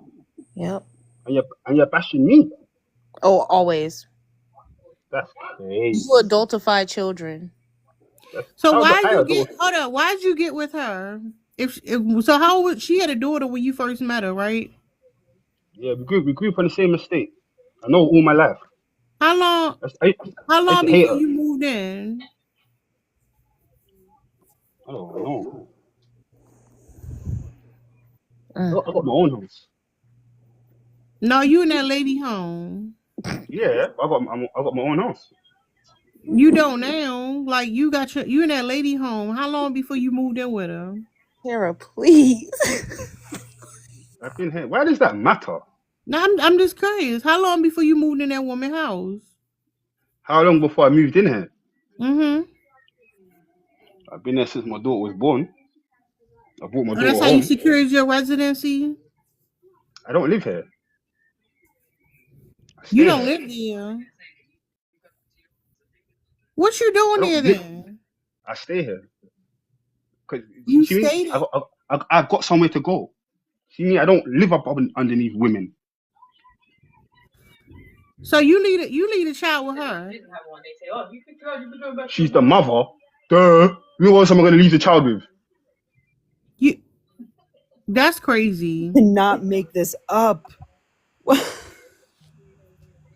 Yep. And you're bashing me. Oh, always. That's crazy. You adultify children. So why'd you get with her? So how old she had a daughter when you first met her, right? Yeah, we grew up on the same estate. I know all my life. How long I used to hate before her. you moved in? I don't know. I got my own house. No, you in that lady home. Yeah, I got my own house. You don't now. Like you in that lady home. How long before you moved in with her? Tara, please. I've been here. Why does that matter? No, I'm just curious. How long before you moved in that woman's house? How long before I moved in here? Mm-hmm. I've been there since my daughter was born. I brought my Oh, daughter that's how you home. secured your residency? I don't live here. I You stay don't here. live there. What you I doing don't there live. then? I stay here. Cause You see me, stay there. I've got somewhere to go. See me, I don't live up underneath women. So you leave the child with her. She's the mother. Duh. Who else am I gonna leave the child with? You that's crazy. Cannot make this up.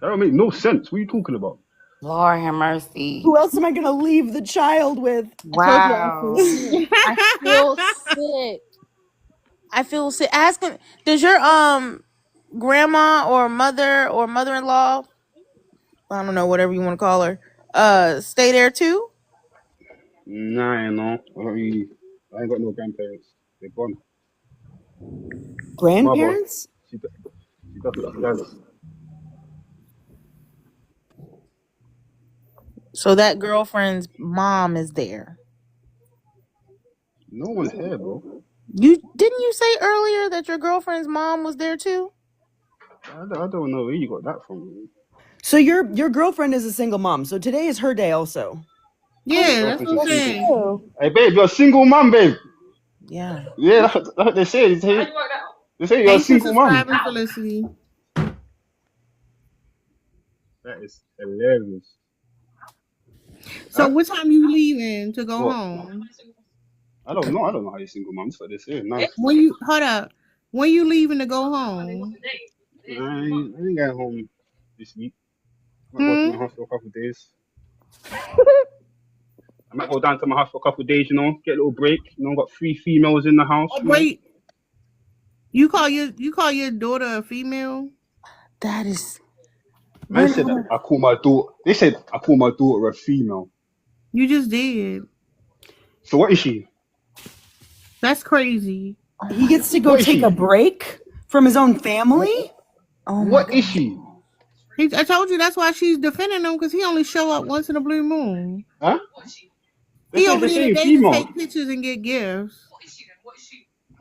That don't make no sense. What are you talking about? Lord have mercy. Who else am I gonna leave the child with? Wow. I feel sick. I feel sick. Ask him, does your grandma or mother-in-law, I don't know, whatever you want to call her, stay there too? Nah, I ain't got no grandparents. They're gone. Mother, Grandparents? she does what she does. So that girlfriend's mom is there. No one's here, bro. Didn't you say earlier that your girlfriend's mom was there too? I don't know where you got that from. So your girlfriend is a single mom. So today is her day also. Yeah, that's what I'm saying. Hey, babe, you're a single mom, babe. Yeah. Yeah, that's what they say. They say you're a Thanks for single mom. subscribing, Felicity. That is hilarious. So what time you leaving to go What? home? I don't know. I don't know how you're single mom. That's what they say. Nice. When you leaving to go home? I ain't going home this week. I might go to my house for a couple of days. I might go down to my house for a couple of days, get a little break. Got 3 females in the house. Wait. You call your daughter a female? That is. Man said I call my daughter. They said I call my daughter a female. You just did. So what is she? That's crazy. He gets to go take a break from his own family? Oh, what is she? I told you that's why she's defending him, because he only show up once in a blue moon. Huh? He over there today to take pictures and get gifts.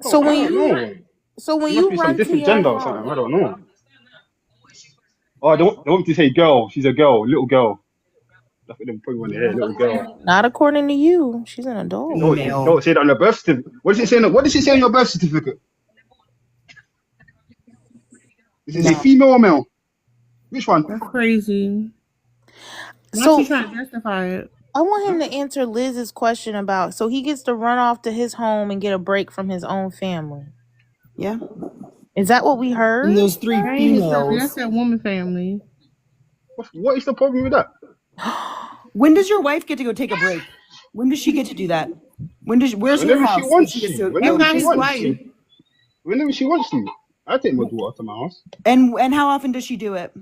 So when you be run some to different your gender or house, something. I don't know. Oh, they want me to say girl. She's a girl, little girl. That's what they probably want to hear, little girl. not according to you. She's an adult. Don't say that on the birth certificate. What does it say? What does it say on your birth certificate? Does it say female or male? Which one? That's crazy. Why So she trying to justify it? I want him to answer Liz's question about, so he gets to run off to his home and get a break from his own family. Yeah. Is that what we heard? And those 3 That ain't his family. females. That's that woman family. What is the problem with that? When does your wife get to go take a break? When does she get to do that? Where's her Whenever house? she wants She gets to. to- That's not his wants wife. to. Whenever she wants to. I take my daughter to my house. And how often does she do it?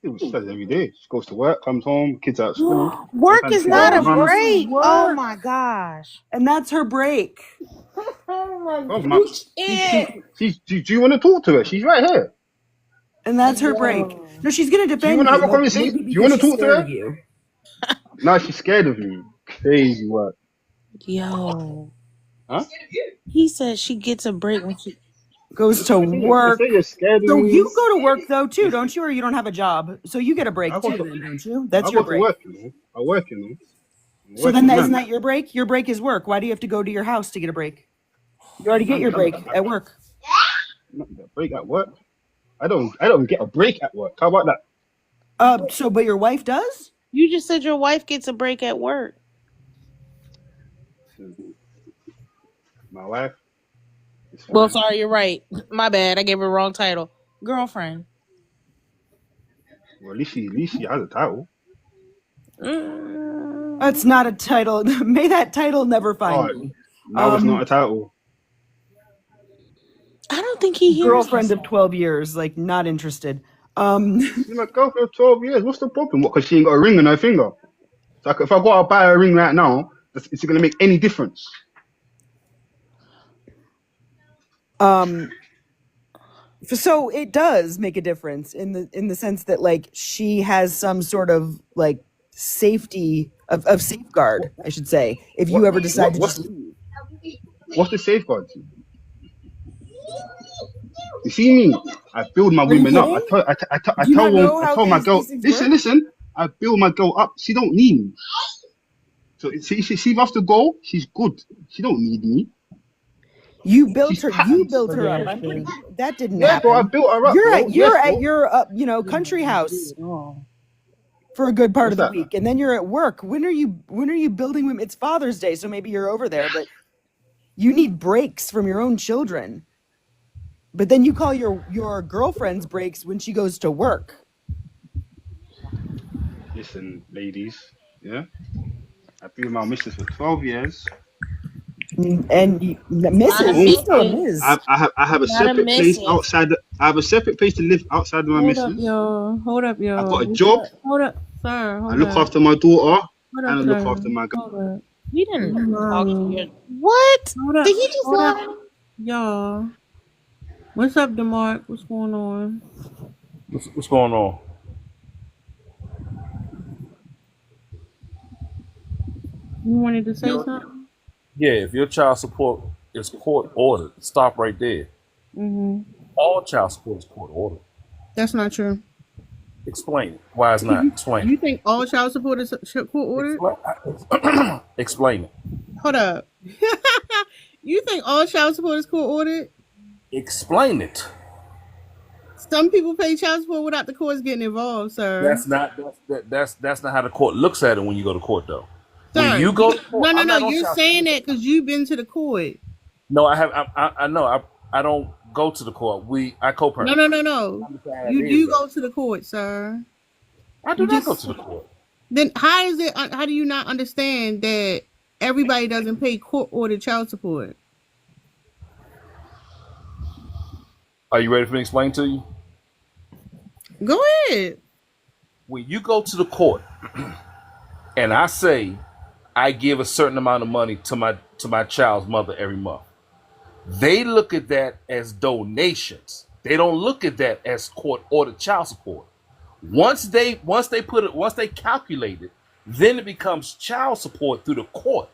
She does it every day. She goes to work, comes home, kids out of school. Work is not a Sometimes break. Work. Oh my gosh. And that's her break. Oh, my. Do you want to talk to her? She's right here. And that's her break. No, she's gonna defend Do you want to have a but conversation? maybe Do you want to because talk she's to scared her? of you. No, she's scared of me. Crazy work. Yo. Huh? He said she gets a break when she Goes to work. They say you're scared of So me. you go to work though too, don't you? Or you don't have a job, so you get a break I go too, to- then, don't you? That's I your go to break. work, I work, So then, isn't that your break? Your break is work. Why do you have to go to your house to get a break? You already get your break at work. Not a break at work. I don't get a break at work. How about that? But your wife does? You just said your wife gets a break at work. My wife. Well, sorry, you're right. My bad. I gave her the wrong title. Girlfriend. Well, at least she has a title. That's not a title. May that title never find me. Now it's not a title. I don't think he hears Girlfriend of 12 years, like not interested. She's my girlfriend for 12 years. What's the problem? What? Because she ain't got a ring on her finger. So if I go out and buy her a ring right now, is it going to make any difference? So it does make a difference in the sense that like she has some sort of like safety of safeguard, I should say, if you ever decide to just leave. What's the safeguard? You see me? I build my Are you women up. I kidding? tell, I Do you not know I how tell my girl, these things listen, work? listen. I build my girl up. She don't need me. So she loves to go. She's good. She don't need me. You built She's her. You patterned. built But her up. that's I'm pretty. true. That didn't Yeah, bro. I happen. built her up, You're bro. at Yes, you're at bro. your country house for a good part What's of the that? week, and then you're at work. When are you building women? It's Father's Day, so maybe you're over there, but you need breaks from your own children. But then you call your girlfriend's breaks when she goes to work. Listen, ladies. Yeah, I've been with my missus for 12 years. And Not a Mrs. She's still a missus. Ms. I have a Not a separate place missus. outside. I have a separate place to live outside of my Hold up, missus. y'all. Hold up, I've y'all. got a job. Hold up, sir. I Hold look up. after my daughter, Hold and I up, look sir. after my girl. Hold up. We didn't talk to Hold you. up. What? Hold up. Did he just Hold lie? up, y'all. What's up, DeMarc? What's going on? What's going on? You wanted to say Your- something? Yeah, if your child support is court ordered, stop right there. Mm-hmm. All child support is court ordered. That's not true. Explain it. Why it's not? Explain You it. think all child support is court ordered? Explain it. Hold up. You think all child support is court ordered? Explain it. Some people pay child support without the courts getting involved, sir. That's not how the court looks at it when you go to court, though. Sir, When you go to court, no. I'm not on You're child saying support. that because you've been to the court. No, I have. I know. I don't go to the court. I co-parent. No. You do go to the court, sir. I do not go to the court. Then how is it? How do you not understand that everybody doesn't pay court-ordered child support? Are you ready for me to explain to you? Go ahead. When you go to the court, and I say I give a certain amount of money to my child's mother every month, they look at that as donations. They don't look at that as court-ordered child support. Once they calculate it, then it becomes child support through the court.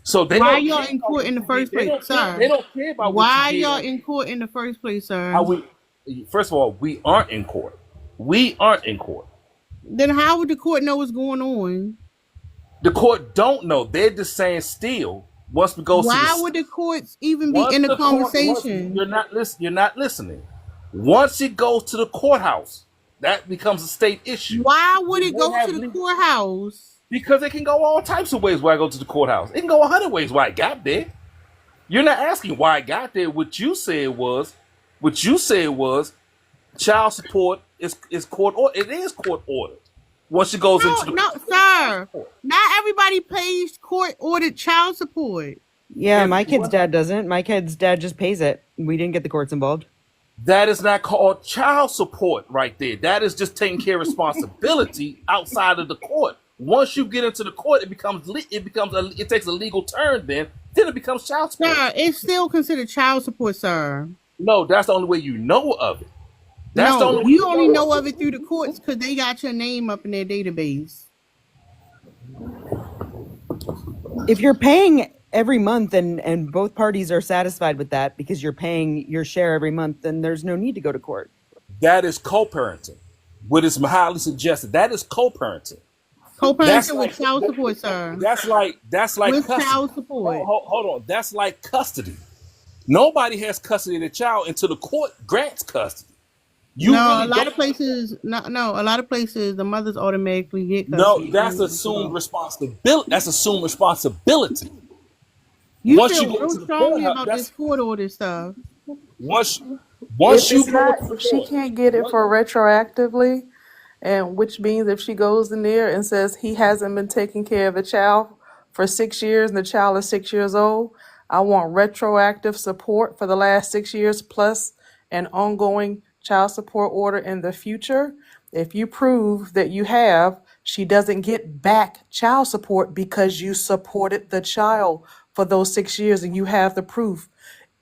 So they Why don't y'all care in about court what in the you first did. They place, don't care- sir? They don't care about Why what you y'all did. in court in the first place, sir? First of all, we aren't in court. We aren't in court. Then how would the court know what's going on? The court don't know. They're just saying still. Once we go Why to the would the courts even be once in the the court- conversation? you're not listening. Once it goes to the courthouse, that becomes a state issue. Why would it They go have to the legal- courthouse? Because it can go all types of ways why I go to the courthouse. It can go 100 ways why I got there. You're not asking why I got there. What you said was child support is court ordered. It is court ordered. Once it goes into the No, sir. Not everybody pays court-ordered child support. Yeah, my kid's dad doesn't. My kid's dad just pays it. We didn't get the courts involved. That is not called child support right there. That is just taking care of responsibility outside of the court. Once you get into the court, it takes a legal turn. Then it becomes child support. Sir, it's still considered child support, sir. No, that's the only way you know of it. That's the No, only way you only know of it through the courts because they got your name up in their database. If you're paying every month and both parties are satisfied with that because you're paying your share every month, then there's no need to go to court. That is co-parenting. What is highly suggested. That is co-parenting. Co-parenting with child support, sir. That's like With custody. child support. Hold on. That's like custody. Nobody has custody of the child until the court grants custody. A lot of places, the mothers automatically get custody. No, that's assumed responsibility. That's assumed responsibility. You Once feel you go real to the strongly courthouse, about that's- this court order stuff. Once If you it's go not, to the if she court, can't get it for retroactively, and which means if she goes in there and says he hasn't been taking care of the child for 6 years and the child is 6 years old, I want retroactive support for the last 6 years plus an ongoing child support order in the future. If you prove that you have, she doesn't get back child support because you supported the child for those 6 years and you have the proof.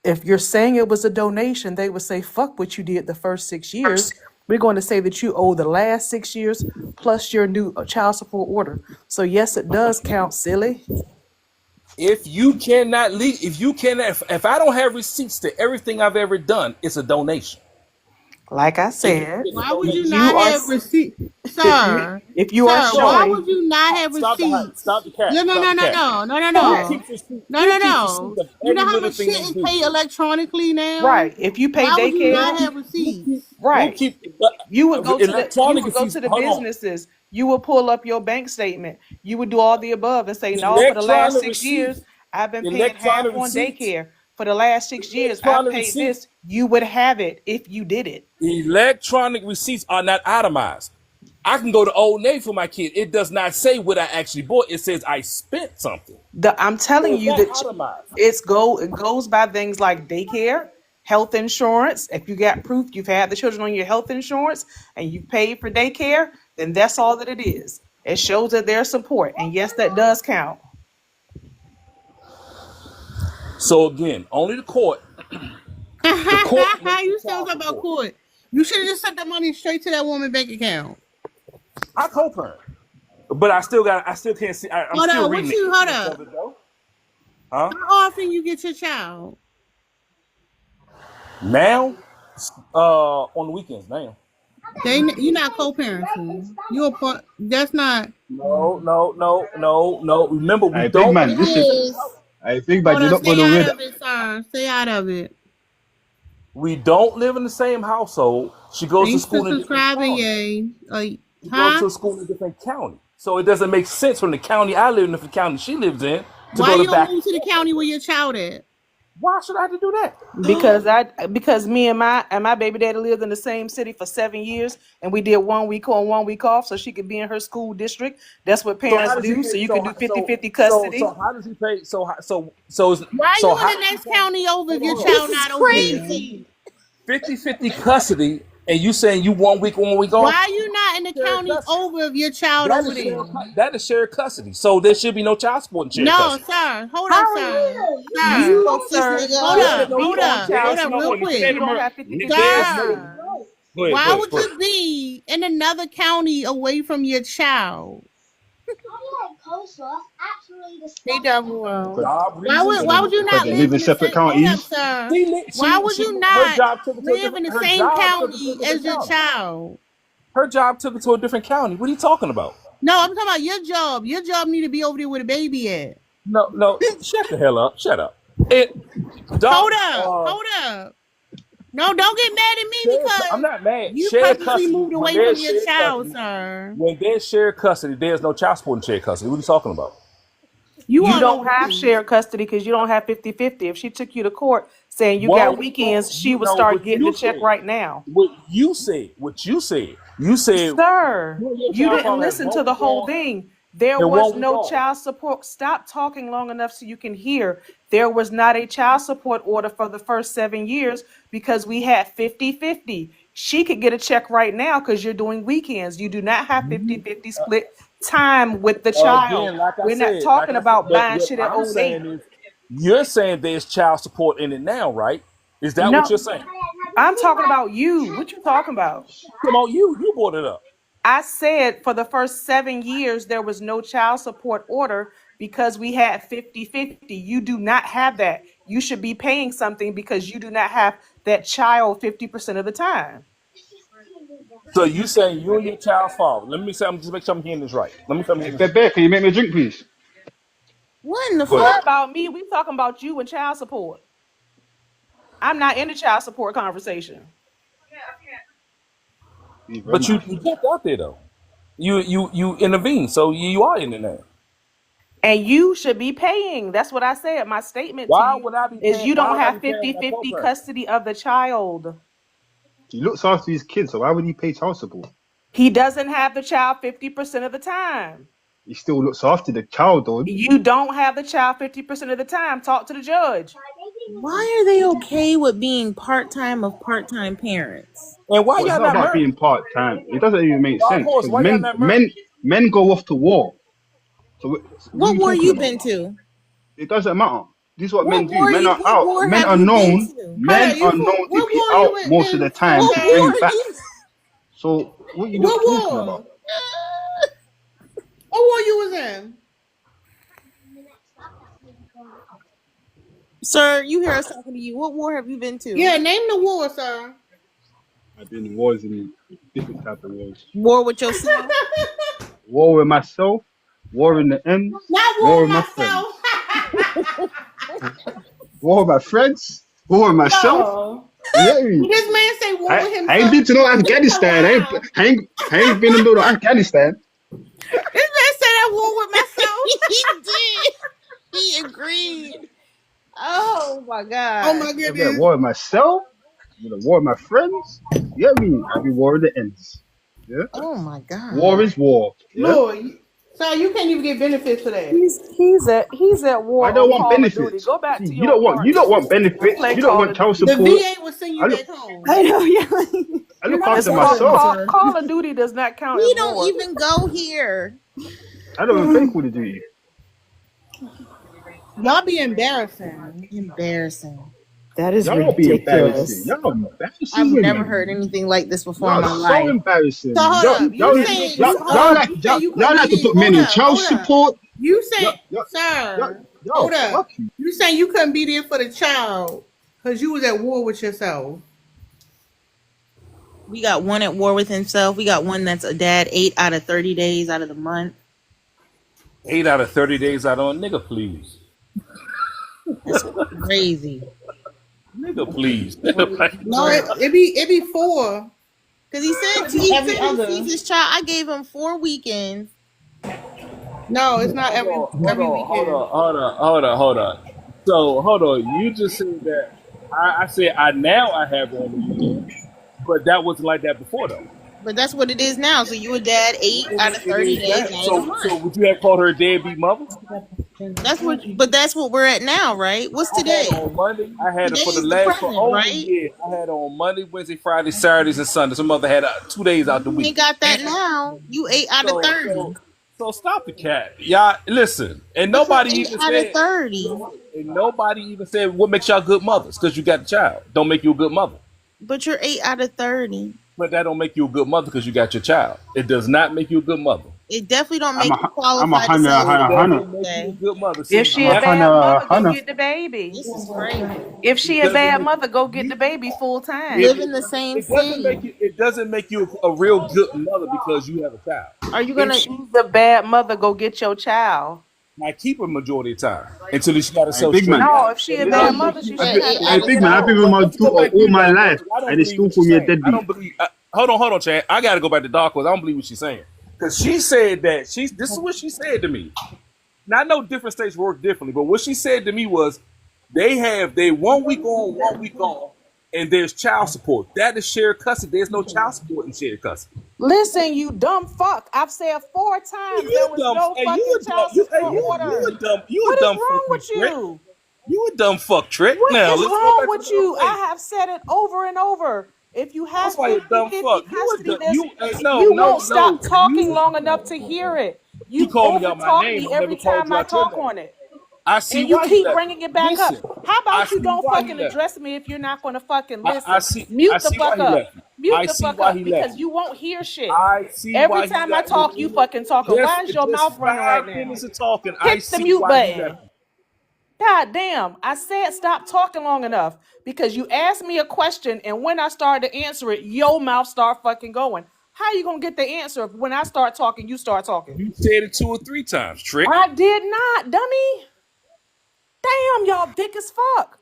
If you're saying it was a donation, they would say, fuck what you did the first 6 years. We're going to say that you owe the last 6 years plus your new child support order. So yes, it does count, silly. If you cannot leave, if I don't have receipts to everything I've ever done, it's a donation. Like I It's said, a Why would you donation. not you are have receipts, if you sir? if you are Sir, why showing would you not have Stop the receipts? cap. No, no, Stop no, the no, cap. no, no, no, Who no, keeps receipts? no, Who no, keeps no. receipts of You know every how little much thing shit they is do? paid electronically now? right, if you pay Why would you daycare, not have Who receipts? right, keep you would go to electronic receipts? the Hold on. businesses, you would pull up your bank statement, you would do all the above and say, no, for the last Electronic 6 years, receipts. I've been paying half Electronic on receipts. daycare. For the last 6 years, I've Electronic paid receipts. this. You would have it if you did it. Electronic receipts are not itemized. I can go to Old Navy for my kid. It does not say what I actually bought. It says I spent something. I'm So telling it's you not that itemized. it goes by things like daycare, health insurance. If you got proof you've had the children on your health insurance and you paid for daycare, then that's all that it is. It shows that there's support, and yes, that does count. So again, only the court. The court makes You the still child talking about support. court? You should have just sent the money straight to that woman's bank account. I co-parent, but I still can't see. I'm Hold still up, reading what it. you hold up? Huh? How often you get your child? Now, on the weekends now. You're not co-parenting. You're a part. That's not. No. Remember, we Hey, big don't. man, It listen. is. Hey, big man, Hold you're up, not stay gonna out win. of it, sir. Stay out of it. We don't live in the same household. She goes to Thanks for school in a different subscribing, county. yay. She goes Huh? to a school in a different county. So it doesn't make sense from the county I live in, the county she lives in, to Why go you to don't back. move to the county where your child at? Why should I have to do that? Because me and my baby daddy lived in the same city for 7 years, and we did 1 week on, 1 week off, so she could be in her school district. That's what So parents how does he do. pay? So you can do 50-50 So custody. how does he pay? Why So you how in the next county over if your hold on. child not over there? 50-50 custody, and you saying you 1 week on, 1 week Why off? you not in the Shared county custody. over if your child That over is shared, there? that is shared custody. So there should be no child support in shared No, custody. sir. Hold up, How are sir. you, Sir. sir, Hold you up. should be Hold on up. child Hold up real support because quick. you don't have 50-50 custody. Sir. Go ahead, Why would go ahead. you be in another county away from your child? They double wrong. Job Why reasons. would you Because not they live live in in the separate same? Hold up, counties. sir. Why would you Her not job took her to a live in the different. Her same job took her to a county different as your county. child? Her job took her to a different county. What are you talking about? No, I'm talking about your job. Your job need to be over there where the baby at. No, shut the hell up. Shut up. Hold up. No, don't get mad at me because I'm not mad. you Shared purposely custody. moved away When from there's your shared child, custody- sir. When there's shared custody, there's no child support in shared custody. What are you talking about? You all don't over have me. shared custody because you don't have 50-50. If she took you to court saying you One got week weekends, on- she would no, start what getting you the check said. right now. What you said. You said. Sir, your you child didn't father has listen 1 to the week whole on thing. There and was 1 week no off. child support. Stop talking long enough so you can hear. There was not a child support order for the first 7 years because we had 50-50. She could get a check right now because you're doing weekends. You do not have 50-50 split time with the child. Again, like I We're not said, talking about but buying what shit at I'm Old Navy. saying is, you're saying there's child support in it now, right? Is that No, what you're saying? I'm talking about you. What you talking about? Come on, you brought it up. I said for the first 7 years, there was no child support order because we had 50-50. You do not have that. You should be paying something because you do not have that child 50% of the time. So you saying you and your child's father? Let me say, I'm just make sure I'm hearing this right. Let me come Hey, here. Bebe, can you make me a drink, please? What in the Go It's ahead. not about me. We talking about you and child support. I'm not in the child support conversation. But you jumped out there though. You intervened, so you are in it now. And you should be paying. That's what I said. My statement Why to you would I be is paying? you Why don't would I have be paying my 50-50 co-parent? custody of the child. He looks after his kids, so why would he pay child support? He doesn't have the child 50% of the time. He still looks after the child, though. You don't have the child 50% of the time. Talk to the judge. Why are they okay with being part-time of part-time parents? And why Well, it's y'all not not about married? being part time. It doesn't even make Dark sense horse, because why y'all not married? men go off to war. So what are What you war talking you about? been to? It doesn't matter. This is what men What do. war Men you? are What out. war Men have are you been known. to? Men are known to What be war out you most of the been time What to to? war? bring back. So what you What talking war? about? What war you was in? Sir, you hear us talking to you. What war have you been to? Yeah, name the war, sir. I've been in wars in different type of wars. War with yourself? War with myself, war in the ends, Not war war with my myself. friends. War with my friends, war with myself. Oh. Yeah, me? This man say war with himself. I ain't been to no Afghanistan. I ain't been in no Afghanistan. This man said I war with myself. He did. He agreed. Oh my God. Oh my I've been at goodness. war with myself, with a war with my friends. Yeah, me. I be war with the ends. Yeah. Oh my God. War is war. Yeah. Lord, so you can't even get benefits for that. He's at war I don't on want Call of Duty. benefits. Go back See, to you your don't want apartment. benefits. Play You don't Call want of child The support. VA will send you I look, back home. I know, yeah. I look not after a myself. sir. Call of Duty does not count We as don't war. even go here. I don't even play Call of Duty. Y'all be embarrassing. Embarrassing. That is Y'all be ridiculous. embarrassing. Y'all embarrassing I've women. never heard anything like this before in Y'all my so life. embarrassing. So hold up. You saying Y'all like to put men in child support. You said, Yo, sir, yo, hold up. fuck you. You saying you couldn't be there for the child because you was at war with yourself. We got one at war with himself. We got one that's a dad 8 out of 30 days out of the month. 8 out of 30 days out on nigga, please. That's crazy. Nigga, please. No, it be 4. Because he said Every he other. feeds his child. I gave him 4 weekends. No, it's not every weekend. Hold on. So, hold on. You just said that. I said I have on the weekend, but that wasn't like that before, though. But that's what it is now. So you a dad 8 out of 30 days out of the So month. would you have called her a deadbeat mother? That's what we're at now, right? What's today? On Monday, I had it for the Today's the last present, for over right? a year. I had on Monday, Wednesday, Friday, Saturdays, and Sundays. My mother had 2 days out the You week. ain't got that now. You 8 out of 30. So stop the cat, y'all. Listen, and nobody Eight even out of said. 30. And nobody even said what makes y'all good mothers because you got a child. Don't make you a good mother. But you're 8 out of 30. But that don't make you a good mother because you got your child. It does not make you a good mother. It definitely don't make I'm you a qualified to hundred, say hundred. Good mother. If she a bad mother, go get the baby. This is crazy. If she a bad mother, go get the baby full time. Live in the same It doesn't make you a real good mother because you have a child. Are you gonna? If she's a bad mother, go get your child. I keep her majority of the time until she got herself Big man. straight. No, if she a bad mother, she should have. Big man, I've been with my daughter all my life, and they still call me a I deadbeat. don't believe. Hold on, Chad. I got to go back to Dark Horse. I don't believe what she's saying because she said that this is what she said to me. Now I know different states work differently, but what she said to me was they 1 week on, 1 week off, and there's child support. That is shared custody. There's no child support in shared custody. Listen, you dumb fuck. I've said 4 times there was no fucking child support order. What is wrong with you? You a dumb fuck, Trick. What Now, is let's go wrong back with to you? the I have said it over and over. If you have That's why you're a dumb 50-50 fuck. custody, You won't stop talking long enough to hear it. You call me out my overtalk name. me I every never called time you I out your talk name. on it. I see And you why keep left. bringing it back Listen, up. How I about you see don't why he fucking left. address me if you're not going to fucking listen? I see Mute why the he fuck up. left. Mute I the see fuck why up he because left. you won't hear shit. I see why Every he time I left. talk, you fucking talking. Why is your mouth running right 5 now? minutes of talking. I Hit the see mute why he button. left. God damn, I said stop talking long enough because you asked me a question and when I started to answer it, your mouth start fucking going. How you gonna get the answer if when I start talking, you start talking? You said it 2 or 3 times, Trick. I did not, dummy. Damn, y'all dick as fuck.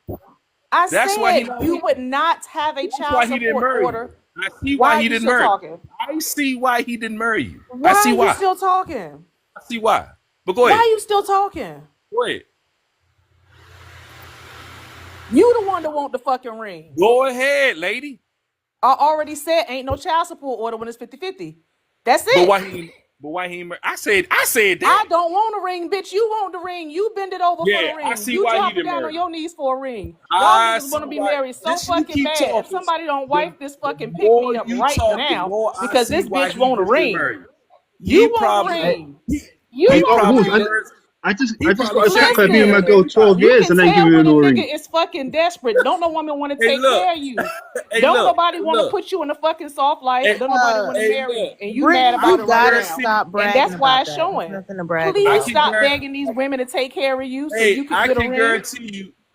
I That's why said you would not have a child he didn't support marry order. you. I see Why why are he you didn't still marry you. talking? I see why he didn't marry you. Why I see are why. you still talking? I see why. But go Why ahead. are you still talking? Go ahead. You the one that want the fucking ring. Go ahead, lady. I already said ain't no child support order when it's 50-50. That's it. But why he I said that. I don't want a ring, bitch. You want the ring. You bend it over for Yeah, the ring. I see You why he drop it didn't down marry on your knees for a ring. Y'all I niggas want to see be why- married so Listen, you fucking keep bad. If talking. somebody don't wipe this fucking pick more me up you right talking, now more I because see this why bitch he want a didn't ring. marry you. You He want a probably- ring. He You Hey, want a Horse, ring. I just He got probably a check for Listen, being my girl 12 You years can and I ain't tell giving you when a no nigga ring. is fucking desperate. Don't no woman want to Hey, take look. care of you. Hey, Don't look. nobody Hey, want to look. put you in a fucking soft life. Hey, Don't nobody want to hey, marry you. look. And you Brittany, mad about you it right gotta now. stop And bragging that's why about it's that. showing. There's nothing to brag Please about. stop begging these women to take care of you so you can I get a can ring. guarantee you.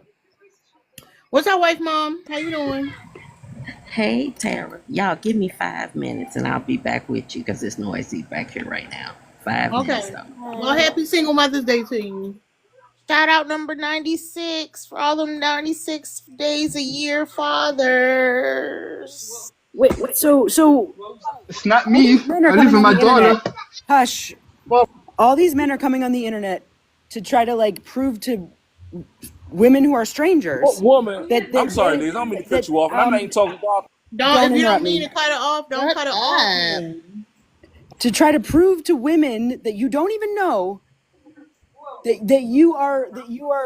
up. What's our wife, Mom? How you doing? Hey, Tara. Y'all give me 5 minutes and I'll be back with you because it's noisy back here right now. 5 minutes Okay. though. Well, happy single Mother's Day to you. Shout out number 96 for all them 96 days a year fathers. Wait, so It's not all me. these men are I live coming with on my the internet. daughter. Hush. All these men are coming on the internet to try to like prove to women who are strangers What woman? that I'm sorry, Liz. I don't mean to cut you off. And I'm not even talking about. Don't if you interrupt don't mean me. to cut it off, don't Shut cut it up. off. To try to prove to women that you don't even know that you are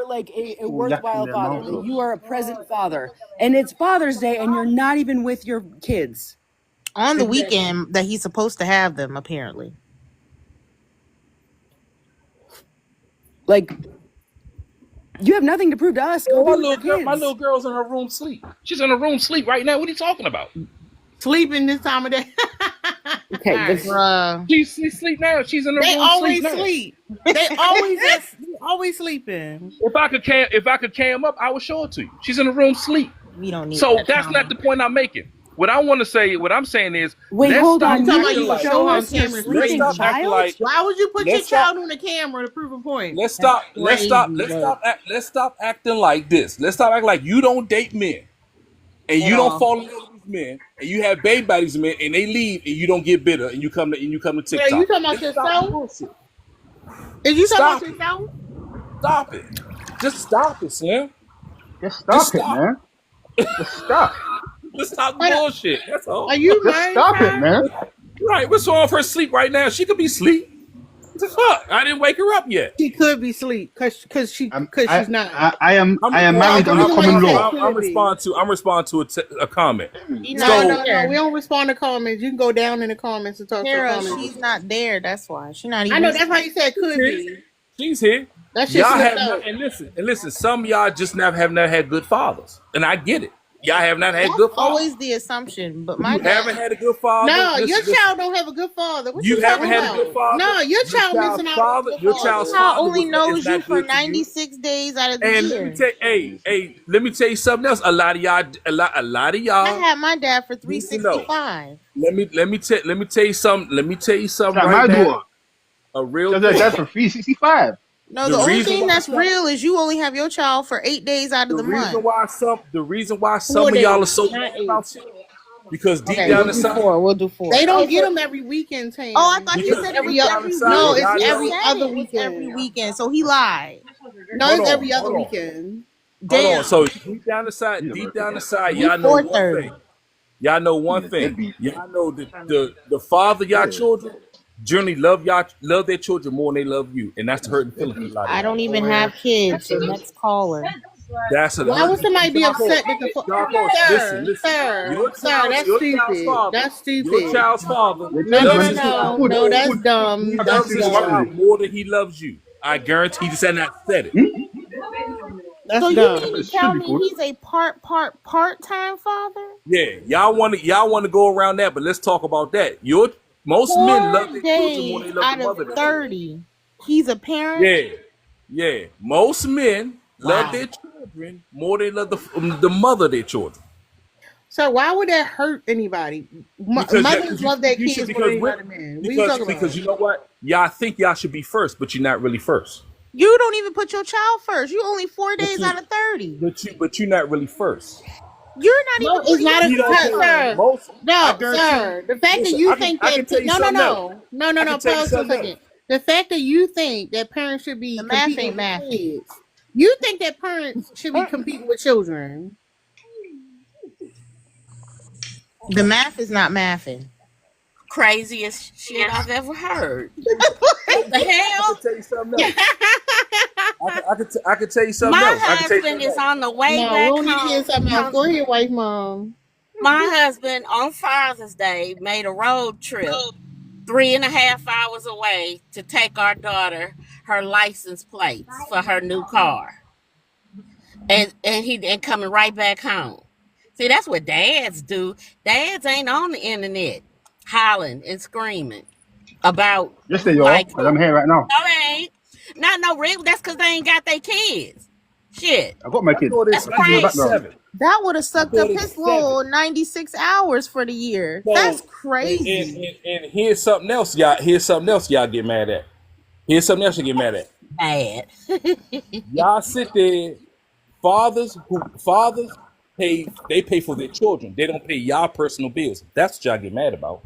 like a Full yak in worthwhile their father, mouth, that though. you are a present father, and it's Father's Day and you're not even with your kids. On the weekend that he's supposed to have them, apparently. Like, you have nothing to prove to us. Go be with your kids. My little girl's in her room sleep. She's in her room sleep right now. What are you talking about? Sleeping this time of day. Okay, Bruh. She's sleep now. She's in her They room always sleep now. sleep. They always sleeping. If I could cam up, I would show it to you. She's in the room sleep. We don't need So that that's drama. not the point I'm making. What I want to say, what I'm saying is, wait, let's hold stop on. talking You're about acting you gonna like, show show on us your camera let's sleeping stop acting child? like, Why would you put your let's stop, child on the camera to prove a point? let's That's stop acting like this. Let's stop acting like you don't date men and At you don't all. fall in love with these men and you have baby by these men and they leave and you don't get bitter and you come to Girl, you TikTok. talking about Let's stop the yourself? bullshit. Is you Stop talking it. about yourself? Stop it. Just stop it, Slim. Just Just stop it, stop. man. Just stop. Just stop the What bullshit. That's all. are you Just married, stop it, Ty? man. Right. What's wrong with her sleep right now? She could be asleep. What the fuck? I didn't wake her up yet. She could be asleep because she's not. I am married I'm under the common one law. that I'm could be. responding to a comment. She's No, not no, no. there. We don't respond to comments. You can go down in the comments and talk to the Tara, comments. she's not there. That's why. She's not I even. know that's why you said could be. She's here. That shit Y'all slipped have out. and listen. Some of y'all just have not had good fathers, and I get it. Y'all have not had That's good fathers. always the assumption. But my You haven't dad, had a good father. No, your Listen. child don't have a good father. What You you haven't talking had a about? good father. No, your child child's missing out father, on a your good child's father. child father only is knows you not for good to you. 96 days out of the And year. let me tell you something else. A lot of y'all, I had my dad for need to know. 365. Let me tell you something. Let me tell you something Like right my now. daughter. A real Does thing. that for 365. No, The the only reason thing why that's some- real is you only have your child for 8 days out of The the reason month. why some 4 of y'all are days, so not mad 8. about shit because deep Okay, down we'll do inside, 4. We'll do 4. They don't get them every weekend, Tam. Oh, I thought he because said it deep was down every inside, No, week. it's y'all He every know. said other it was every weekend. weekend, so he lied. No, Hold it's on, every other hold on. weekend. Hold on. Damn. So deep down inside, We y'all know one 4:30. thing. Y'all know one thing. Y'all know the father of y'all children generally love their children more than they love you, and that's the hurting feeling for a lot of I y'all. don't even have kids. So next caller. That's a Why would somebody be upset that the listen. sir, that's Your child's stupid. father, That's your stupid. child's father No, no, loves no, his no, that's dumb. He That's loves his dumb. child more than he loves you. I guarantee. He just had not said it. That's So you dumb. mean to tell me he's a part-time father? Yeah, y'all want to go around that, but let's talk about that. Most men love 4 their children more days than they love out the mother. of 30. He's a parent? Yeah. Most men love Wow. their children more than they love the mother of their children. So why would that hurt anybody? Because Mothers love their you should- kids more than because other men. What are you talking because about? you know what? Y'all think y'all should be first, but you're not really first. You don't even put your child first. You only 4 days you- out of 30. But you're not really first. You're not No, even it's putting not a your don't child care. sir. Most- I No, guarantee sir. The fact listen, that you I can- think I can tell that you no, something pause for a something second. The fact that you think that parents should be The math competing ain't with mathing. kids. You think that parents should be competing with children. The math is not mathing. Craziest shit I've ever heard. I The hell? can tell you something else. I can tell you something My else. I can tell you husband something is else. on the way No, we back don't need to hear home. something else. Go ahead, wife mom. My husband on Father's Day made a road trip 3.5 hours away to take our daughter her license plates for her new car. And coming right back home. See, that's what dads do. Dads ain't on the internet hollering and screaming about Yes, they are. like And I'm here right now. no, they ain't. No, really. That's because they ain't got their kids. Shit. I got my kids. That's I can do the crazy. background. That would have sucked up 47. his little 96 hours for the year. So, That's crazy. And here's something else, y'all. Y'all get mad at. Here's something else you get mad at. Bad. Y'all sit there, fathers pay for their children. They don't pay y'all personal bills. That's what y'all get mad about.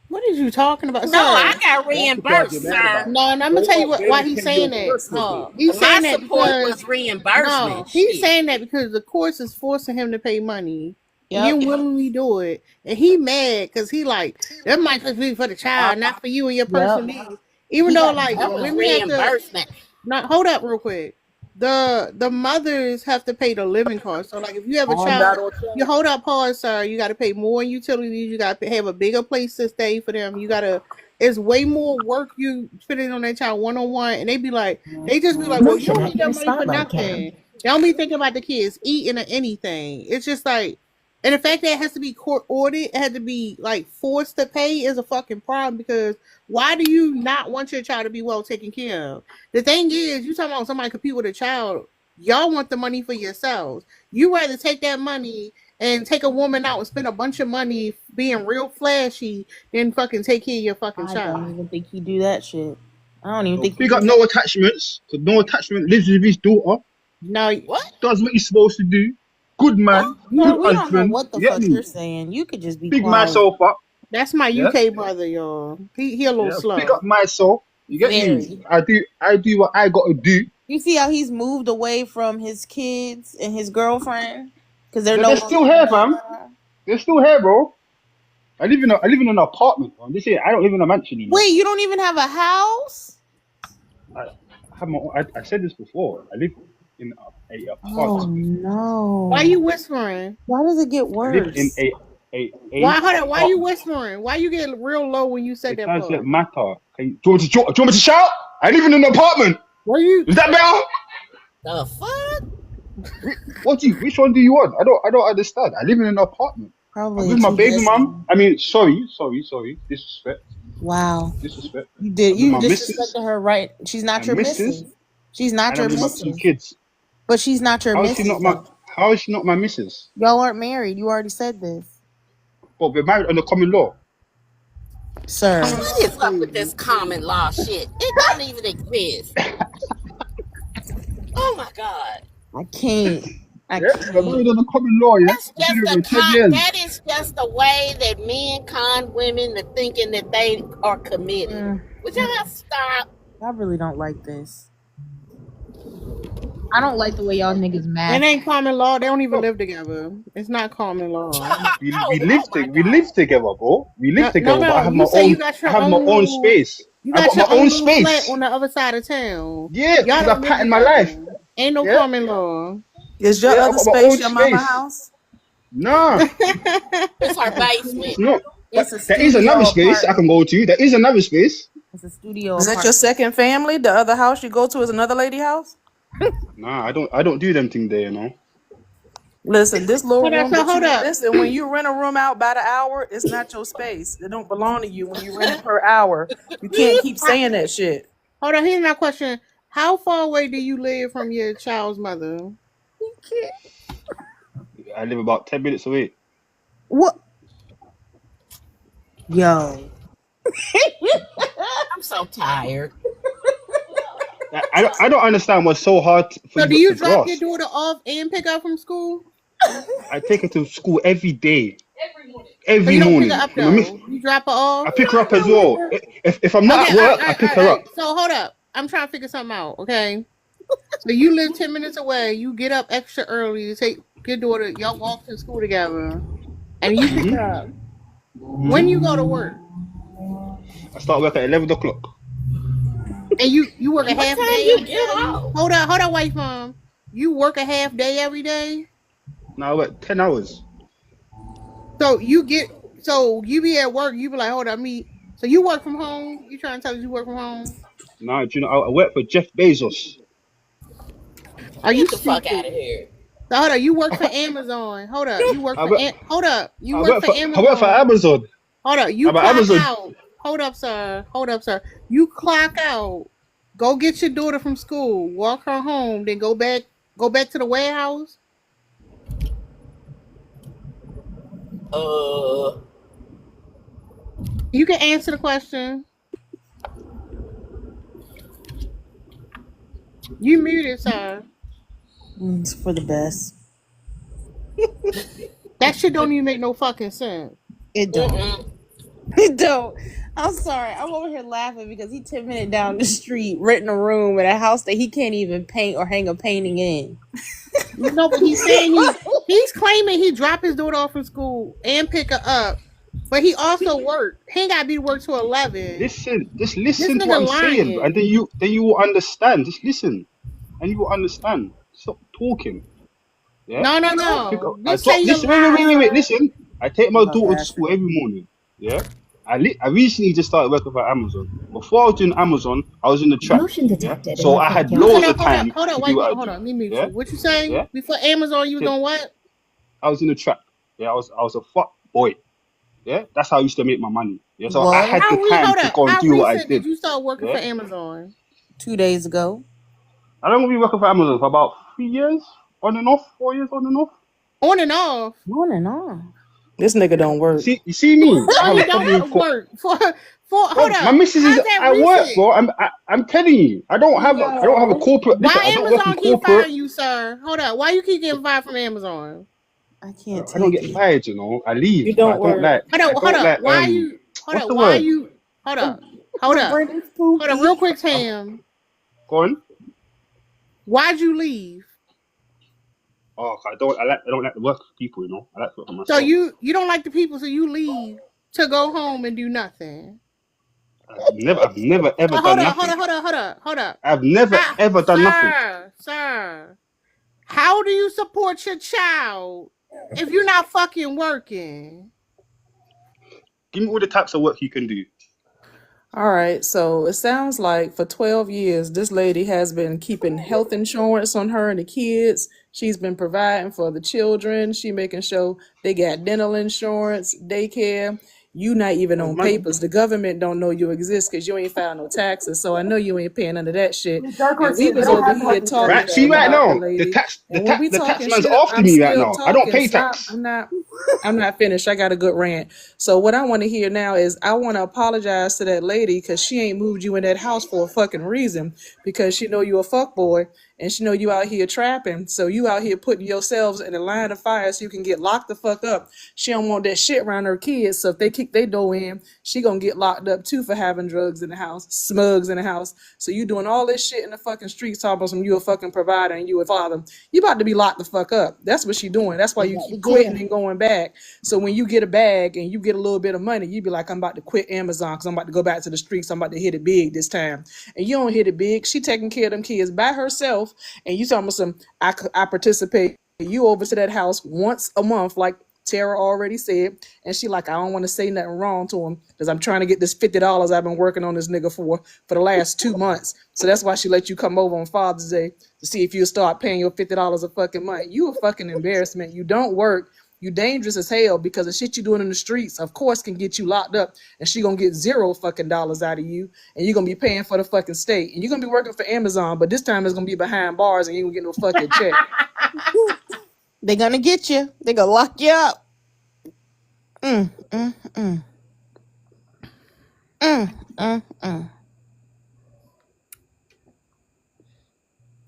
What is you talking about, No, I sir? got That's what y'all reimbursed, get mad sir. about. No, and I'm gonna tell you They why don't he's pay your saying that. personal bills. He's My saying that support because was reimbursement. no, he's Shit. saying that because the courts is forcing him to pay money. And Yep. he'll willingly do it, and he mad because he like that might just be for the child, not for you and your personal Yep. needs. Even He though got like That was women have to reimbursement. not hold up real quick. The mothers have to pay the living costs. So like if you have a I'm not child, on you track. hold up, pause, sir. You got to pay more in utilities. You got to have a bigger place to stay for them. You gotta. It's way more work you putting on that child one on one, and they just be like, well, you don't need that money for nothing. They don't be thinking about the kids eating or anything. It's just like, and the fact that it has to be court ordered, it had to be like forced to pay is a fucking problem because why do you not want your child to be well taken care of? The thing is, you talking about somebody compete with a child. Y'all want the money for yourselves. You rather take that money and take a woman out and spend a bunch of money being real flashy than fucking take care of your fucking I don't child. even think he do that shit. I don't even So think he big do up that. no attachments, because no attachment lives with his daughter, No, What? does what he's supposed to do. Good man, Sir, good we don't know husband. what the You get fuck me? you're saying. You could just be Big quiet. myself up. that's my Yeah, UK brother, y'all. He a little yeah. slow. Big up myself. You get me? Very. I do what I gotta do. You see how he's moved away from his kids and his girlfriend because they're They're no still longer here, fam. together. They're still here, bro. I live in an apartment. Fam. This year, I don't live in a mansion anymore. Wait, you don't even have a house? I have my. I said this before. I live in a Oh apartment. no! Why you whispering? Why does it get I live in worse? a Why hold on? Why you apartment. whispering? Why you get real low when you said It that doesn't part? matter. Okay, do you want me to shout? I live in an apartment. Where you? Is that better? The fuck? Which one do you want? I don't understand. I live in an apartment. I'm Probably a with my baby two-bedroom. mom. I mean, sorry. Disrespect. Wow, Disrespect. you did. I'm with You my missus. disrespected her, right? She's not My your missus. missus. She's not And your I'm with my 2 missus. kids. But she's not your How is she missus not my though. how is she not my missus? Y'all aren't married. You already said this, But we're married under common law. sir. What is up with this common law shit? It don't even exist. Oh my god. I can't. I Yeah, we're can't. married under common law, yeah? That's I've been just here a for 10 years. that is just the way that men con women to thinking that they are committed. Would y'all stop? I really don't like this. I don't like the way y'all niggas It mad. ain't common law. They don't even live together. It's not common law. We live together, bro. We live together, but I have You my say you own got I your have my own own little. space. You I got got my your own own little flat space. on the other side of town. Yeah, Y'all because I don't live pattern my life. together. Ain't no Yeah, common law. Is your yeah, I other got my space own your mama space. house? Nah, It's her it's basement. not. It's But a there is studio another space I apartment. can go to. There is another space. It's a studio Is that your apartment. second family? The other house you go to is another lady house? Nah, I don't do them thing there, you know. Listen, this little Hold up, room so that hold you up. listen, when you rent a room out by the hour, it's not your space. It don't belong to you when you rent it per hour. You can't keep saying that shit. Hold on, here's my question. How far away do you live from your child's mother? You can't. I live about 10 minutes away. What? Yo. I'm so tired. I don't understand what's so hard for So you do lot you to drop your grasp. daughter off and pick up from school? I take her to school every day, So every you don't pick her morning. up My miss, though. You drop her off. I pick her up as well. If I'm not Okay, at work, I pick her up. So hold up. I'm trying to figure something out. Okay. So you live 10 minutes away. You get up extra early to take your daughter. Y'all walk to school together, and you pick her up. When you go to work, I start work at 11 o'clock. and you work a What half time day you every get day. off? Hold on, wife, mom. You work a half day every day. Now I work 10 hours. So you be at work. You be like, hold on, me. So you work from home. You trying to tell us you work from home? Now, do you know, I work for Jeff Bezos. Are you Get the fuck stupid? out of here. So hold up, you work for Amazon. Hold up, you work I for work, hold up, you I work work for for I work for Amazon. Amazon. Hold up, you I'm at clock Amazon. out. Hold up, sir. Hold up, sir. You clock out. Go get your daughter from school. Walk her home. Then go back. Go back to the warehouse. You can answer the question. You muted, sir. It's for the best. That shit don't even make no fucking sense. It don't. It don't. I'm sorry. I'm over here laughing because he 10 minutes down the street, renting a room in a house that he can't even paint or hang a painting in. You know what he's saying? He's claiming he dropped his daughter off from school and pick her up, but he also worked. He ain't got to be to work till 11. Just listen to what I'm saying, and then you will understand. Just listen, and you will understand. Stop talking. Yeah. No. Wait. Listen, I take my daughter to school every morning. Yeah. I recently just started working for Amazon. Before I was doing Amazon, I was in the track. Motion detected. So I had loads of time. Hold on. Let me mute you. What you saying? Yeah? Before Amazon, you was on what? I was in the track. Yeah, I was a fuck boy. Yeah, that's how I used to make my money. Yeah, so I had the time to go and do what I did. Did you start working for Amazon? 2 days ago. I don't want to be working for Amazon for about 3 years, on and off, 4 years, on and off. On and off. On and off. This nigga don't work. You see me? He don't work. Hold up. My missus is at work, bro. I'm telling you, I don't have a corporate. Why Amazon keep firing you, sir? Hold up. Why you keep getting fired from Amazon? I can't. I don't get fired, you know. I leave. You don't work. Hold up. Why you? Hold up. Hold up. Real quick, Tam. Go on. Why'd you leave? Oh, I don't like to work for people, you know. I like to work for myself. So you don't like the people, so you leave to go home and do nothing. I've never ever done nothing. Hold up. I've never ever done nothing. Sir, how do you support your child if you're not fucking working? Give me all the types of work you can do. All right, so it sounds like for 12 years, this lady has been keeping health insurance on her and the kids. She's been providing for the children. She making sure they got dental insurance, daycare. You not even on papers. The government don't know you exist because you ain't filed no taxes. So I know you ain't paying none of that shit. And we was over here talking. Right, see right now, the tax man's after me right now. I don't pay tax. I'm not finished. I got a good rant. So what I want to hear now is I want to apologize to that lady because she ain't moved you in that house for a fucking reason, because she know you a fuck boy and she know you out here trapping. So you out here putting yourselves in a line of fire so you can get locked the fuck up. She don't want that shit around her kids. So if they kick their door in, she gonna get locked up too for having drugs in the house, smugs in the house. So you doing all this shit in the fucking streets talking about some you a fucking provider and you a father. You about to be locked the fuck up. That's what she doing. That's why you keep quitting and going back. So when you get a bag and you get a little bit of money, you be like, I'm about to quit Amazon because I'm about to go back to the streets. I'm about to hit it big this time. And you don't hit it big. She taking care of them kids by herself. And you talking about some, I participate. You over to that house once a month, like Tara already said. And she like, I don't want to say nothing wrong to him because I'm trying to get this $50 I've been working on this nigga for the last 2 months. So that's why she let you come over on Father's Day to see if you start paying your $50 a fucking month. You a fucking embarrassment. You don't work. You dangerous as hell because the shit you doing in the streets, of course, can get you locked up, and she gonna get $0 fucking dollars out of you, and you're gonna be paying for the fucking state, and you're gonna be working for Amazon, but this time it's gonna be behind bars, and you ain't gonna get no fucking check. They gonna get you. They gonna lock you up.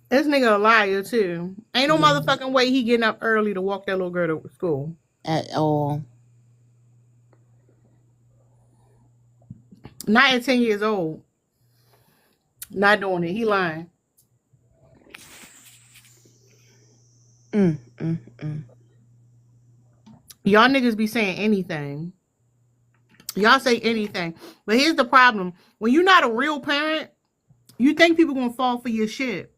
This nigga a liar too. Ain't no motherfucking way he getting up early to walk that little girl to school. At all. Not at 10 years old. Not doing it. He lying. Y'all niggas be saying anything. Y'all say anything. But here's the problem. When you're not a real parent, you think people gonna fall for your shit.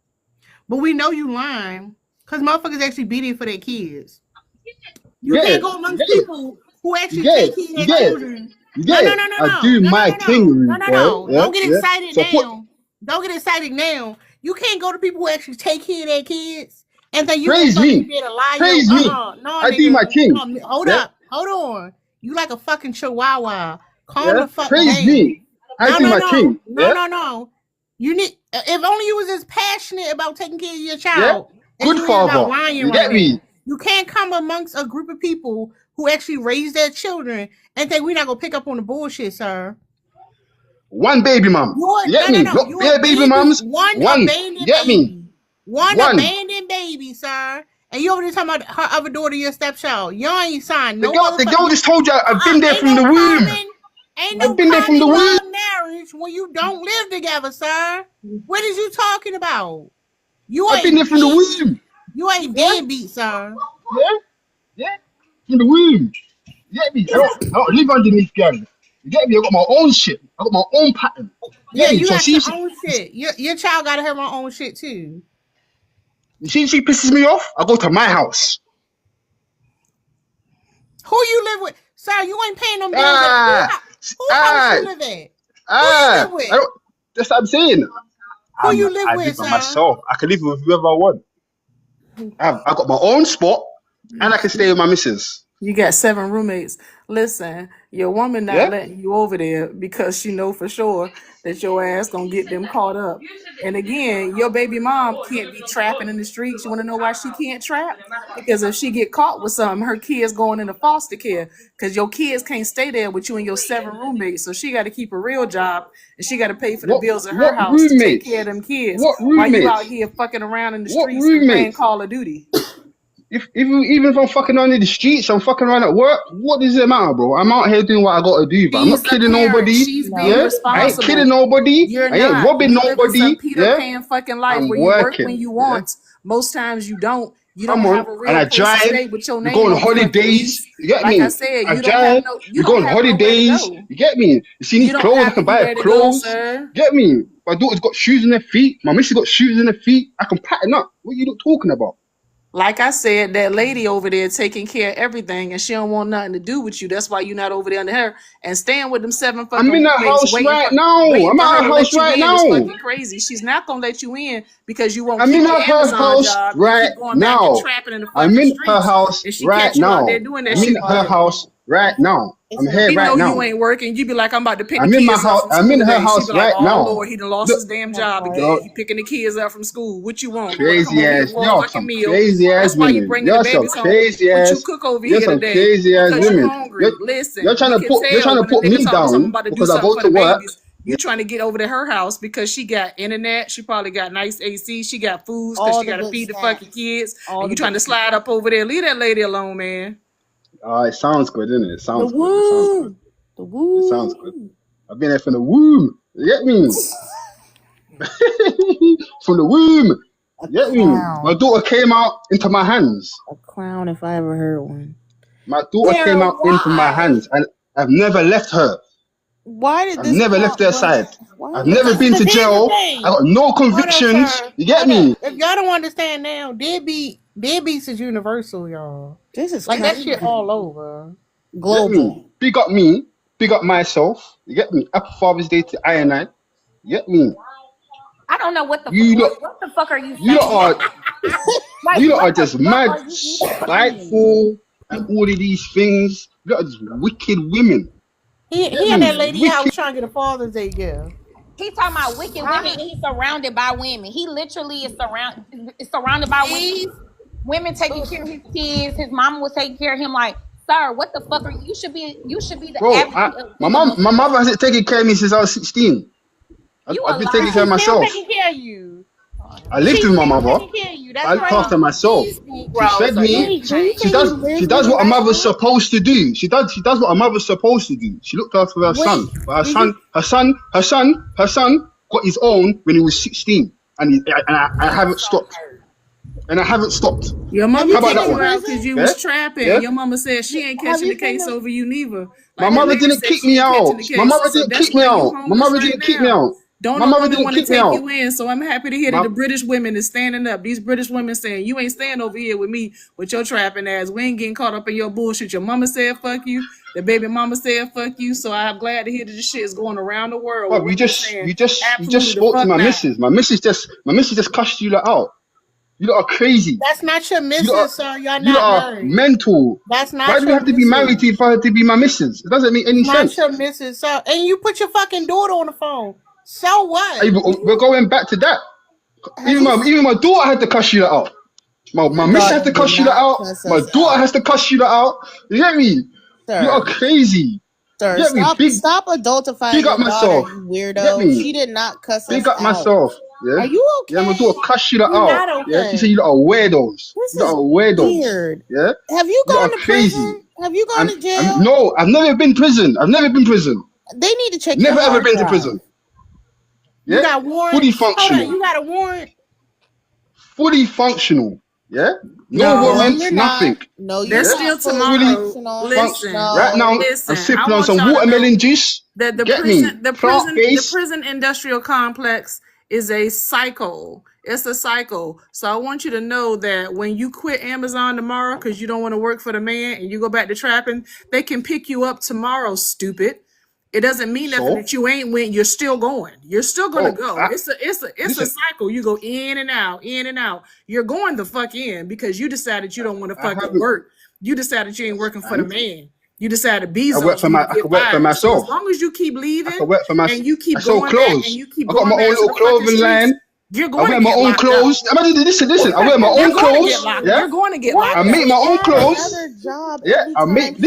But we know you lying because motherfuckers actually be there for their kids. You can't go amongst people who actually take care of their children. No. I do my thing. No. Don't get excited now. Don't get excited now. You can't go to people who actually take care of their kids and think you praise me. Be a liar. Praise me. No, I do my thing. No, hold up. Hold on. You like a fucking chihuahua. Calm the fuck praise down. Me. I do my thing. No. You need. If only you was as passionate about taking care of your child. Good father. You get me? You can't come amongst a group of people who actually raise their children and think we're not gonna pick up on the bullshit, sir. One baby mom. You get me? Baby moms. One abandoned baby, sir. And you over there talking about her other daughter, your stepchild. Y'all ain't signed The no girl just told you I've been there ain't from no the womb. ain't no I've been there from the common womb. law marriage when you don't live together, sir. What is you talking about? You I've been there from the womb. You ain't deadbeat, sir. Yeah, from the womb. You get me? I don't live underneath girl. You get me? I got my own shit. I got my own pattern. Yeah, you so got your own shit. Your child gotta have her own shit too. She pisses me off. I go to my house. Who you live with? Sir, you ain't paying them bills. Who house you live at? Who you live with? That's what I'm saying. Who you live I with, live sir? by myself. I can live with whoever I want. I got my own spot, and I can stay with my missus. You got 7 roommates. Listen, your woman not letting you over there because she know for sure that your ass gonna get them caught up. And again, your baby mom can't be trapping in the streets. You want to know why she can't trap? Because if she get caught with something, her kids going into foster care. Because your kids can't stay there with you and your 7 roommates. So she got to keep a real job, and she got to pay for the bills of her house to take care of them kids. While you out here fucking around in the streets and playing Call of Duty. Even if I'm fucking around in the streets, I'm fucking around at work. What does it matter, bro? I'm out here doing what I gotta do, but I'm not kidding nobody. I ain't kidding nobody. I ain't robbing nobody. Peter Pan fucking life where you work when you want. Most times you don't. You don't have a real and I place drive. to stay with your name. You go on holidays. You get me? Like I said, I you drive. don't have no. You go on holidays. You get me? If she needs clothes, I can buy her clothes. Get me? My daughter's got shoes in her feet. My missus got shoes in her feet. I can pattern up. What are you talking about? Like I said, that lady over there taking care of everything, and she don't want nothing to do with you. That's why you're not over there under her and staying with them 7 fucking. I'm in her house right now. I'm at her house right now. Fucking crazy. She's not gonna let you in because you won't. I'm in her house right now. I'm in her house right now. I'm in her house right now. I'm here right now. You ain't working. You be like, I'm about to pick I'm the in kids my up house. from I'm in school her today. house She be like, right now. Lord, he done lost his damn job again. He picking the kids up from school. What you want? Crazy ass, y'all some crazy ass women. Y'all some crazy ass. What you cook over You're here some today? crazy ass Because women. you're hungry. Listen, You're trying to put me down because I go to work. You trying to get over to her house because she got internet. She probably got nice AC. She got foods because she got to feed the fucking kids. And you trying to slide up over there? Leave that lady alone, man. It sounds good, isn't it? It sounds good. It sounds good. I've been there from the womb. You get me? From the womb. You get me? My daughter came out into my hands. A clown, if I ever heard one. My daughter came out into my hands, and I've never left her. Why did this? I've never left their side. I've never been to jail. I got no convictions. You get me? If y'all don't understand now, deadbeats is universal, y'all. This is like that shit all over. Global. Big up me. Big up myself. You get me? Happy Father's Day to I and I. You get me? I don't know what the what the fuck are you saying? You lot are just mad, spiteful, and all of these things. You lot are just wicked women. He in that lady house trying to get a Father's Day gift. He talking about wicked women, and he's surrounded by women. He literally is surrounded by women. Women taking care of his kids. His mama was taking care of him. Like, sir, what the fuck are you? You should be the advocate. My mother hasn't taken care of me since I was 16. I've been taking care of myself. Taking care of you. I lived with my mother. I looked after myself. She fed me. She does what a mother's supposed to do. She does what a mother's supposed to do. She looked after her son. But her son got his own when he was 16, and I haven't stopped. Your mama kicked you out because you was trapping. Yeah? Your mama said she ain't catching the case over you neither. My mother didn't kick me out. My mother didn't kick me out. My mother didn't kick me out. Don't my mother didn't kick me out. You in, so I'm happy to hear that the British women is standing up. These British women saying, you ain't staying over here with me with your trapping ass. We ain't getting caught up in your bullshit. Your mama said fuck you. The baby mama said fuck you. So I'm glad to hear that this shit is going around the world. Well, you just spoke to my missus. My missus just cussed you lot out. You lot are crazy. That's not your missus, sir. Y'all not you lot married. Are mental. That's not. Why do we have to be married for her to be my missus? It doesn't make any sense. Not your missus, sir. And you put your fucking daughter on the phone. So what? Hey, we're going back to that. Even my daughter had to cuss you out. My missus had to cuss you out. My daughter has to cuss you out. You get me? Sir. You are crazy. Sir, stop adultifying your daughter, you weirdo. She did not cuss us out. Big up myself. Yeah, Are you yeah, my okay? daughter cuss you lot You're out. not Yeah, she said okay. you lot are weirdos. This You lot is are weirdos. weird. Yeah, Have you you lot gone are to crazy. prison? Have you gone to jail? No, I've never been prison. I've never been prison. They need to check your Never ever hard been to drive. prison. You Yeah, got fully warrants? Hold on, functional. you got a warrant? Fully functional. Yeah, no No, warrants, you're nothing. not. No, you're That's Yeah, still not fully fully tomorrow. functional. Listen, Right now, listen. I'm sipping I on want some y'all to watermelon know juice. that the Get me prison plant-based. industrial complex is a cycle. It's a cycle. So I want you to know that when you quit Amazon tomorrow because you don't want to work for the man and you go back to trapping, they can pick you up tomorrow, stupid. It doesn't mean nothing So, that you ain't went. You're still going. You're still gonna go. It's a listen. cycle. You go in and out, in and out. You're going the fuck in because you decided you don't want to I fucking haven't. work. You decided you ain't working for the And man. You decided I Bezos work for need my. to I get can work for fired. So myself. as long as you keep I leaving can work for myself. and you I keep sell going back and clothes. you keep I got my going own back to little the fucking clothing streets, line. you're I going to wear my get own locked up. clothes. Listen. I wear my You're own going to clothes. get locked. Yeah, You're going to get Why locked I up. make does my he own add clothes. another job Yeah, every time he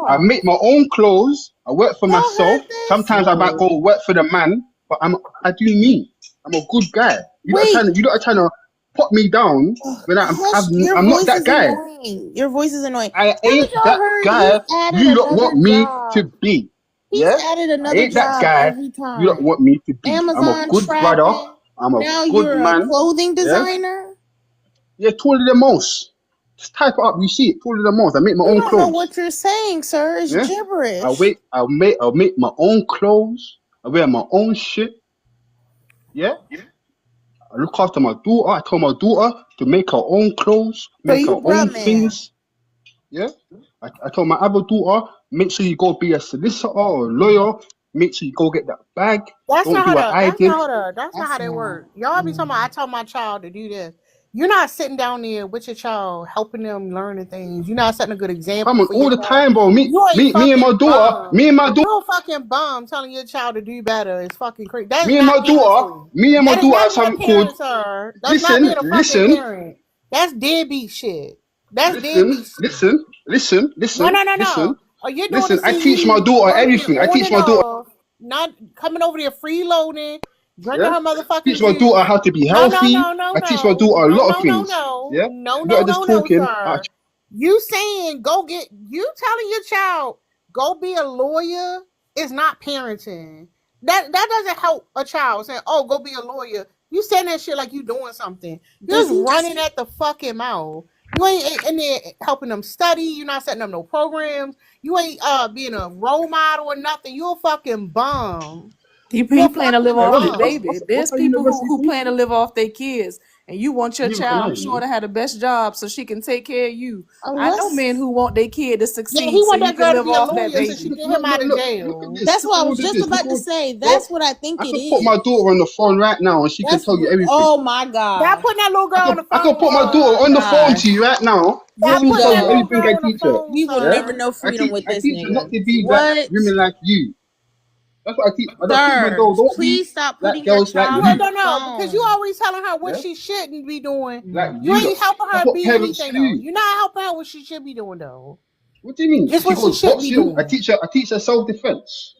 I talks? make my own clothes. I work for Y'all myself. heard this? Sometimes I might go work for the man, but I do me. I'm a good guy. You lot are trying to put me down when Hush, your I'm not voice that is guy. annoying. Your voice is annoying. I Haven't ain't y'all that heard guy he's added you lot want another me to job? be. He's Yeah? added I another ain't that job guy every you lot time. want me to be. I'm a Amazon good brother. trapping. I'm a Now good you're a man. clothing Yeah? designer. Yeah, taller than most. Just type it up, you see it, taller than most. I make my You own don't know clothes. what you're saying, sir. It's Yeah? gibberish. I'll make my own clothes. I wear my own shit. Yeah? I look after my daughter. I tell my daughter to make her own clothes, So make her you bruh own man. things. Yeah? I told my other daughter, make sure you go be a solicitor or a lawyer. Make sure you go get that bag. That's Don't not do how what that. I That's did. not how they work. Y'all be talking about. I told my child to do this. You're not sitting down there with your child, helping them learn the things. You're not setting a good example Come on, for all your the child. time, bro. Me and my daughter, You're a fucking bum telling your child to do better. It's fucking crazy. That's me and not my daughter, parenting. me and my That is daughter have not being a something called. parent, sir. That's not being a fucking parent. That's deadbeat shit. That's deadbeat shit. Listen. No. Oh, you're doing Listen, the I teach my CU, daughter working everything. I on teach and my daughter. off, not coming over there freeloading, drinking Yeah? her motherfucking Teach my juice. daughter how to be healthy. I teach my daughter a lot of things. Yeah? No, Not just talking. sir. You saying you telling your child go be a lawyer is not parenting. That doesn't help a child saying, oh, go be a lawyer. You saying that shit like you doing something. You're just running at the fucking mouth. You ain't in there helping them study. You're not setting up no programs. You ain't being a role model or nothing. You're a fucking bum. He plan to live off his baby. There's people who plan to live off their kids, and you want your child, I'm sure, to have the best job so she can take care of you. I know men who want their kid to succeed. Yeah, he want so that girl to live be a off lawyer that so she baby. can get him out of jail. That's what I was just about to say. That's what I think I could put my daughter on the phone right now and she can tell you everything. Oh my god! Stop putting that little girl on the phone. I could put my daughter on the phone to you right now. Stop She will putting tell that you little everything girl I on the teach her. phone. We will Yeah? never know freedom with I this teach her not nigga. to be like women like you. That's what I teach. I don't teach my Sir, daughter. Don't please be stop like putting your girls like child you. on the No, because you phone. always telling her what Yeah? she shouldn't be doing. Like You ain't lot. helping That's her what be parents anything though. do. You're not helping her what she should be doing though. What do you mean? Just She what she goes should be boxing. I doing. teach her self-defense.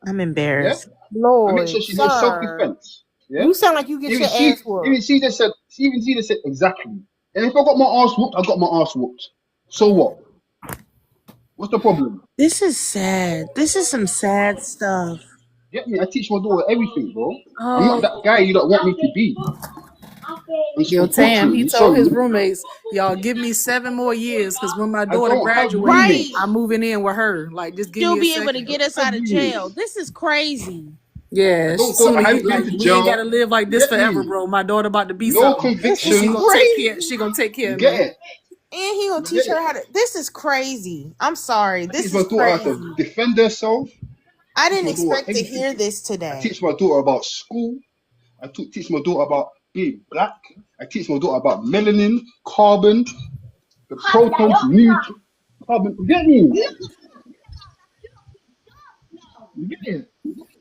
I'm Yeah? embarrassed. I make Lord, sure she knows sir, self-defense. Yeah? you sound like you get your ass whooped. Even she just said exactly. And if I got my ass whooped, I got my ass whooped. So what? What's the problem? This is sad. This is some sad stuff. Get me? I teach my daughter everything, bro. I'm Oh, not that guy you don't want me to be. And she's Yo, good Tam, to he me. told his Sorry. roommates, y'all give me 7 more years because when my I daughter don't have graduates, roommates. I'm moving in with her. Like, just give she'll me a be able to second. get us out of jail. This is crazy. Yeah, I haven't been to we ain't jail. gotta live like this Get forever, me? bro. My daughter about to be No something. convictions. She gonna take care You of get me. it? And he gonna You teach get her it? how to. This is crazy. I'm sorry. I This teach my is daughter how crazy. to defend herself. I I teach didn't my daughter expect to everything. hear this I today. teach my daughter about school. I teach my daughter about being black. I teach my daughter about melanin, carbon, the protons, neutron, carbon. You get me? You get it?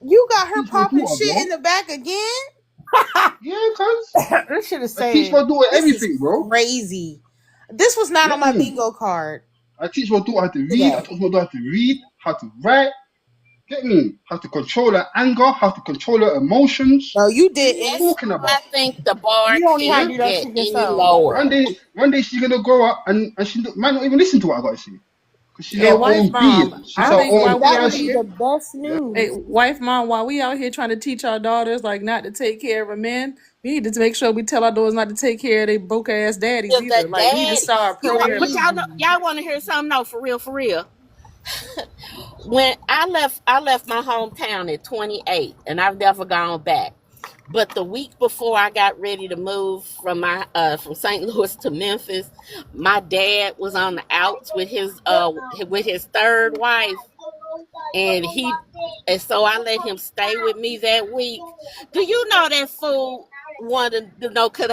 You got her Teach my popping daughter, shit bro. in the back again? Yeah, cuz. This shit is I teach sad. my daughter This is everything, bro. crazy. This was not on my Get me? bingo card I teach my daughter how to read. today. I teach my daughter how to read, how to write. Get me? Have to control her anger, have to control her emotions. No, you What are you didn't. talking about? I think the bar You don't even have Yeah? to do can't that get shit any yourself. lower. One day she's gonna grow up and she might not even listen to what I gotta say. Because she's Hey, her wife own mom, being. She's I her think own while we That out would be here, the best yeah. hey, news. wife mom, while we out here trying to teach our daughters like not to take care of our men, we need to make sure we tell our daughters not to take care of their broke ass daddies If either. the Like we need to daddy, start preparing. but y'all want to hear something? No, for real. When I left my hometown at 28, and I've never gone back. But the week before I got ready to move from from St. Louis to Memphis, my dad was on the outs with his third wife, and so I let him stay with me that week. Do you know that fool wanted to know could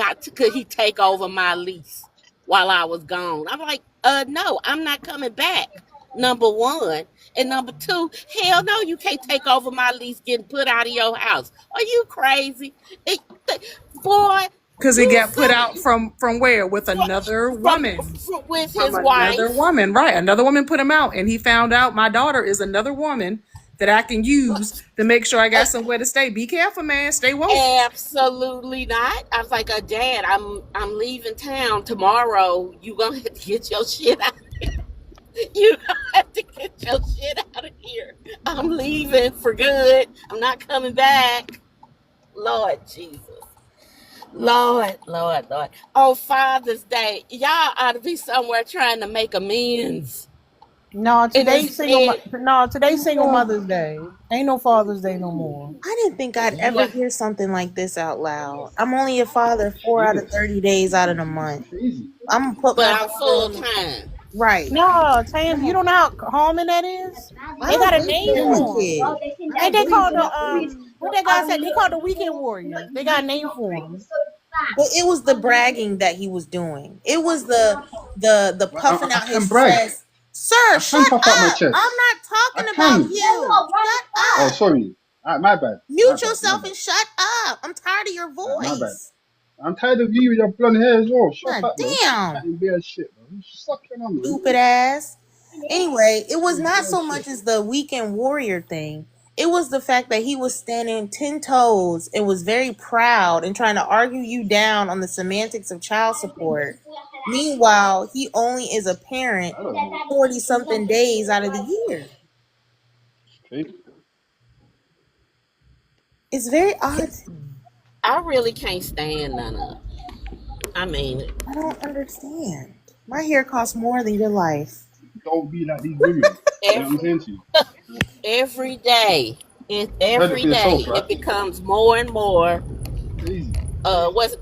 he take over my lease while I was gone? I'm like, no, I'm not coming back. Number one. And number two, hell no, you can't take over my lease getting put out of your house. Are you crazy? Boy, Because he got put out from where? With another woman. with From his another wife. woman, right? Another woman put him out, and he found out my daughter is another woman that I can use to make sure I got somewhere to stay. Be careful, man. Stay woke. Absolutely not. I was like, Dad, I'm leaving town tomorrow. You gonna have to get your shit out of here. You gonna have to get your shit out of here. I'm leaving for good. I'm not coming back. Lord Jesus. Lord. On Father's Day, y'all ought to be somewhere trying to make amends. No, today's instead- single Mother's Day. Ain't no Father's Day no more. I didn't think I'd ever hear something like this out loud. I'm only a father 4 out of 30 days out of the month. I'm gonna put But my I'm full time. right. No, Tam, you don't know how common that is? They got a name for him. Ain't they called the what that guy said? They called the Weekend Warriors. They got a name for him. But it was the bragging that he was doing. It was the puffing out his brag. chest. Sir, shut puff out my up. chest. I'm not talking I about can. you. Shut Oh, up. sorry. My bad. Mute yourself and shut up. I'm tired of your My bad. voice. I'm tired of you with your blonde hair as well. Shut God up, bro. damn. Chatting bare shit, bro. You sucking on, man. Stupid ass. Anyway, it was not so much as the weekend warrior thing. It was the fact that he was standing 10 toes and was very proud and trying to argue you down on the semantics of child support. Meanwhile, he only is a parent 40 something days out of the year. Okay. It's very odd. I really can't stand none of it. I mean, I don't understand. My hair costs more than your life. Don't be like these women. You know what I'm saying to you? every day, Heard every it for yourself, day, right? it becomes more and more. Crazy.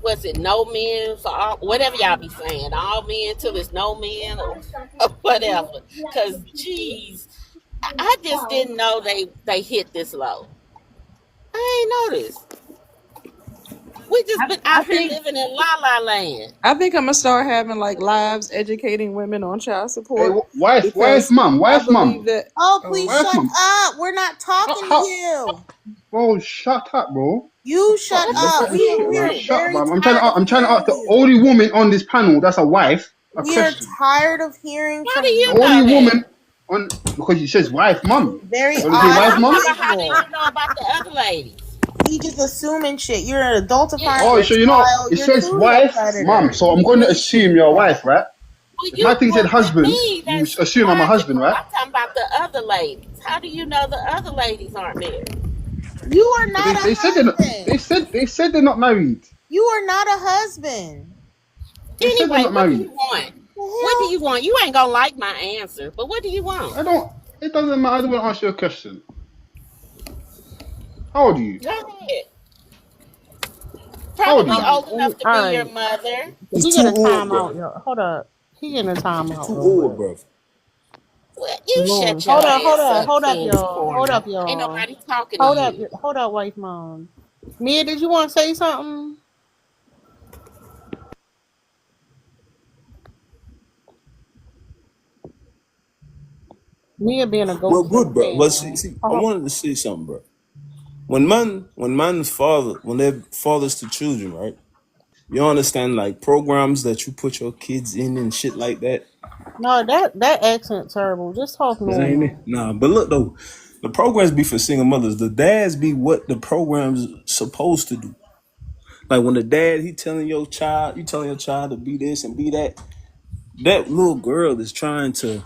What's it? No men for all, whatever y'all be saying. All men till it's no men or whatever. Cause geez, I just didn't know they hit this low. I ain't noticed. We just been out here living in la la land. I think I'm gonna start having like lives educating women on child Hey, support. wife, mum. I believe that. Oh, please Wife, shut mum. up. We're not talking to you. Bro, shut up, bro. You shut up. We're Shut very up. I'm tired trying to ask the only woman on this panel that's a wife a We are question. tired of hearing How from do you The know only that? woman on because he says wife, mum. very Does it say wife, odd mum? How do you people. know about the other ladies? You just assuming shit. You're an adultifying Oh, your so you know child. it You're says truly a wife, predator. mum. So I'm going to assume you're a wife, right? Well, If my thing said husband, me, you that's assume I'm a husband, right? I'm talking about the other ladies. How do you know the other ladies aren't married? You are But not they a said they're not, husband. they said they're not married. You are not a husband. They said they're Anyway, not what do married. you want? What do you want? You ain't gonna like my answer, but what do you want? I don't. It doesn't matter. I don't want to ask you a question. How old are you? Go ahead. How old Probably are you? old enough to be your mother. He getting a timeout, yo. Hold up. He getting a timeout. Too old, bro. Well, you shut your Hold ass up, hold up, King's y'all. Corner. Hold up, y'all. Ain't nobody talking Hold to up, you. hold up, wife mom. Mia, did you want to say something? Mia being a ghost. Well, good, bro. But see, I wanted to say something, bro. When they're fathers to children, right? You understand, like programs that you put your kids in and shit like that. No, that accent terrible. Just talk Is that ain't normal. it? Nah, but look though, The programs be for single mothers. The dads be what the program's supposed to do. Like when the dad, he telling your child, you telling your child to be this and be that. That little girl is trying to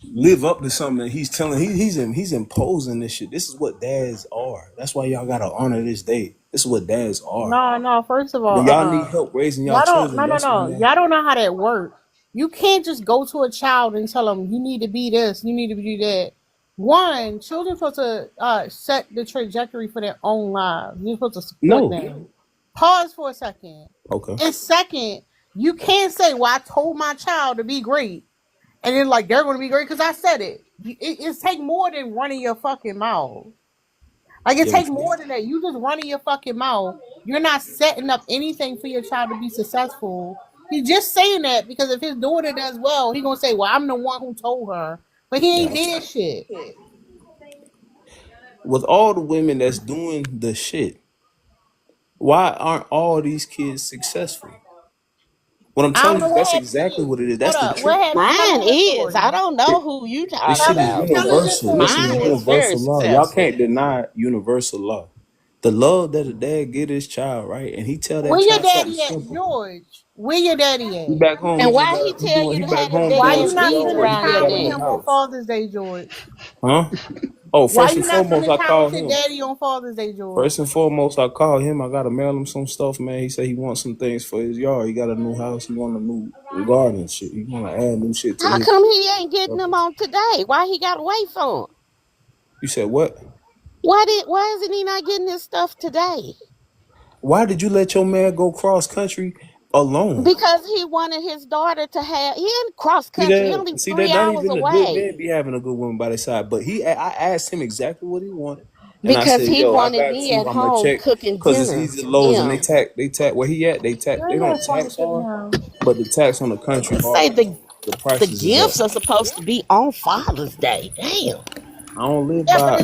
live up to something that he's telling. He's imposing this shit. This is what dads are. That's why y'all gotta honor this day. This is what dads are. No. First of all, When y'all need help raising y'all children, that's when Y'all don't know how that works. You can't just go to a child and tell them you need to be this, you need to be that. One, children supposed to set the trajectory for their own lives. You're supposed to support them. Pause for a second. Okay. And second, you can't say, "Well, I told my child to be great," and then like they're going to be great because I said it. It takes more than running your fucking mouth. Like it takes more than that. You just running your fucking mouth. You're not setting up anything for your child to be successful. He's just saying that because if his daughter does well, he's gonna say, "Well, I'm the one who told her," but he ain't did shit. With all the women that's doing the shit, why aren't all these kids successful? What I'm telling you, that's exactly what it is. That's the truth. Mine is. I don't know who you This talking shit is about. universal. This is Mine is very universal law. Y'all successful. can't deny universal law. The love that a dad get his child, right? And he tell that Where your child something daddy at, simple. George? Where your daddy He at? back home. And He why just he got, tell you he to back have the home Why doing you damn not stuff, bees spending but he around get your time out with of the him neck? on house. Father's Day, George? Huh? Oh, Why first you and not foremost, spending I time call with your him. daddy on Father's Day, George? First and foremost, I call him. I gotta mail him some stuff, man. He said he wants some things for his yard. He got a new house. He want a new garden and shit. He wanna add new shit to How his. come he ain't getting them on today? Why he got to wait for 'em? You said what? Why isn't he not getting his stuff today? Why did you let your man go cross country alone? Because he wanted his daughter to have. He in cross See country. He that? only See 3 that? Not hours even a good away. man be having a good woman by their side. But I asked him exactly what he wanted, and I Because said, he "Yo, I wanted got me you. at I'm gonna home check cooking because it's dinner easy for lows, and him. they tax where he at. They don't tax hard, but the tax on the country Say hard. The the prices is up. gifts are supposed to be on Father's Day. Damn. I don't live Yeah, but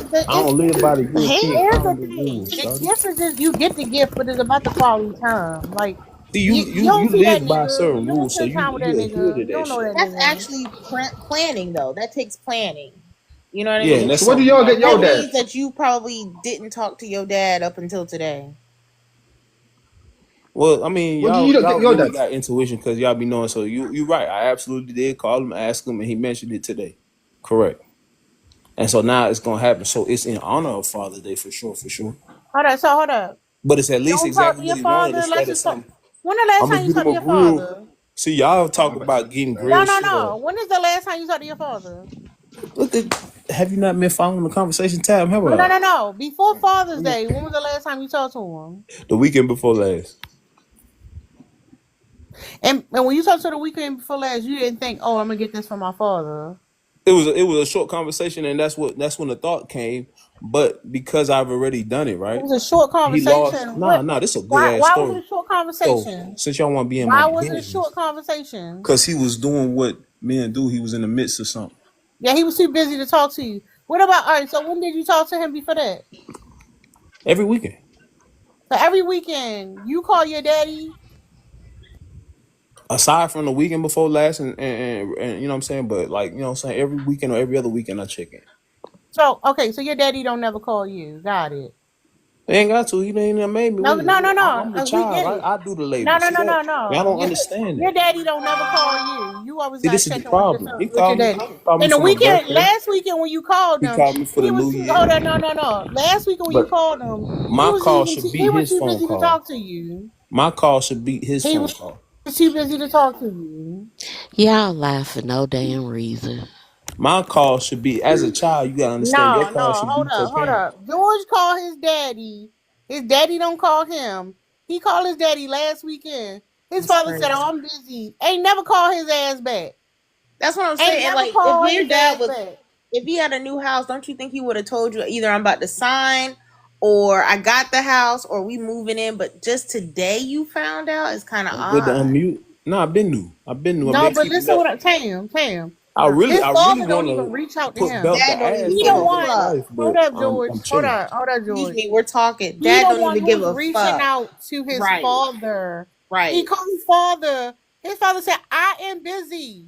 by the The European hell? here's the calendar thing. rules, The shawty. gift is just you get the gift, but it's about the quality time. Like See, you don't you see that live by nigga. certain You don't rules, so spend time with that you adhere to nigga. You that don't know shit. that That's nigga. actually planning, though. That takes planning. You know what I Yeah, and mean? that's So where do something y'all y'all get That your gotta. dad? means that you probably didn't talk to your dad up until today. Well, I mean, Where do you not get y'all your really dad? got intuition because y'all be knowing. So you right. I absolutely did call him, ask him, and he mentioned it today. Correct. And so now it's gonna happen. So it's in honor of Father's Day for sure, for sure. Hold up. But it's at You least don't talk exactly to what your he wanted father instead unless of it's like something. when the last I'm time gonna you get talked him to a your grill. father? See, y'all talk about getting No, grilled no, shit no. up. When is the last time you talked to your father? Have you not been following the conversation tab? Have I? No. Before Father's Day, when was the last time you talked to him? The weekend before last. And when you talked to the weekend before last, you didn't think, "Oh, I'm gonna get this from my father." It was a short conversation, and that's when the thought came. But because I've already done it, It right? was a short He lost. conversation. Nah, this is a good Why? ass Why was story. it a short So conversation? since y'all want to be in my Why was it a business, short conversation? because he was doing what men do, he was in the midst of something. Yeah, he was too busy to talk to you. What about all right? So when did you talk to him before that? Every weekend. So every weekend you call your daddy. Aside from the weekend before last, and you know what I'm saying, but like you know what I'm saying, every weekend or every other weekend I check in. So okay, so your daddy don't never call you. Got it. They ain't got to. He ain't made me. No. I'm the We child. get it. I do the labor. No. See that? Y'all don't Your, understand your that. daddy don't never call you. You always See, gotta this is the check in with your problem. son, with your daddy. He called me And the for my weekend, birthday. last weekend when you called He him, called me for the he was new too. year. Hold on, no. Last weekend when you But called him, my call should he beat was his too phone busy to call. talk to you. My call should beat his He phone was call. too busy to talk to you. Y'all laugh for no damn reason. My call should be, as a child, you gotta understand your call No. should beat your Hold parent. up. George called his daddy. His daddy don't call him. He called his daddy last weekend. His That's father crazy. said, "Oh, I'm busy." Ain't never called his ass back. That's what I'm Ain't saying. never Like, called if your his dad ass was, back. if he had a new house, don't you think he would have told you either I'm about to sign, or I got the house, or we moving in? But just today you found out is kind of Good to odd. unmute. No, I've been new. I No, may but keep it listen up. what I'm Tam. I really His father don't want even to reach out to put him. belt the Dad don't ass even He for give the my a one. fuck. wife, Hold but up, George. I'm Hold chilling. up, Excuse George. me, we're talking. He Dad the don't one even give who's a reaching fuck. out to his Right. father. He Right. called his father. His father said, "I am busy."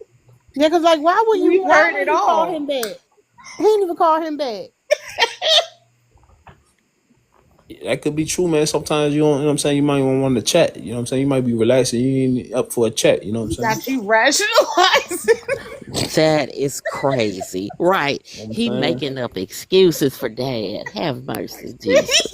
Yeah, because like, why would We you? Why heard would it you call all. him back? He didn't even call him back. That could be true, man. Sometimes you don't, you know what I'm saying, you might even want to chat. You know what I'm saying? You might be relaxing, you ain't up for a chat, you know what I'm saying? Got you rationalizing. That is crazy. Right. You know what He I'm saying? making up excuses for dad. Have mercy, Jesus.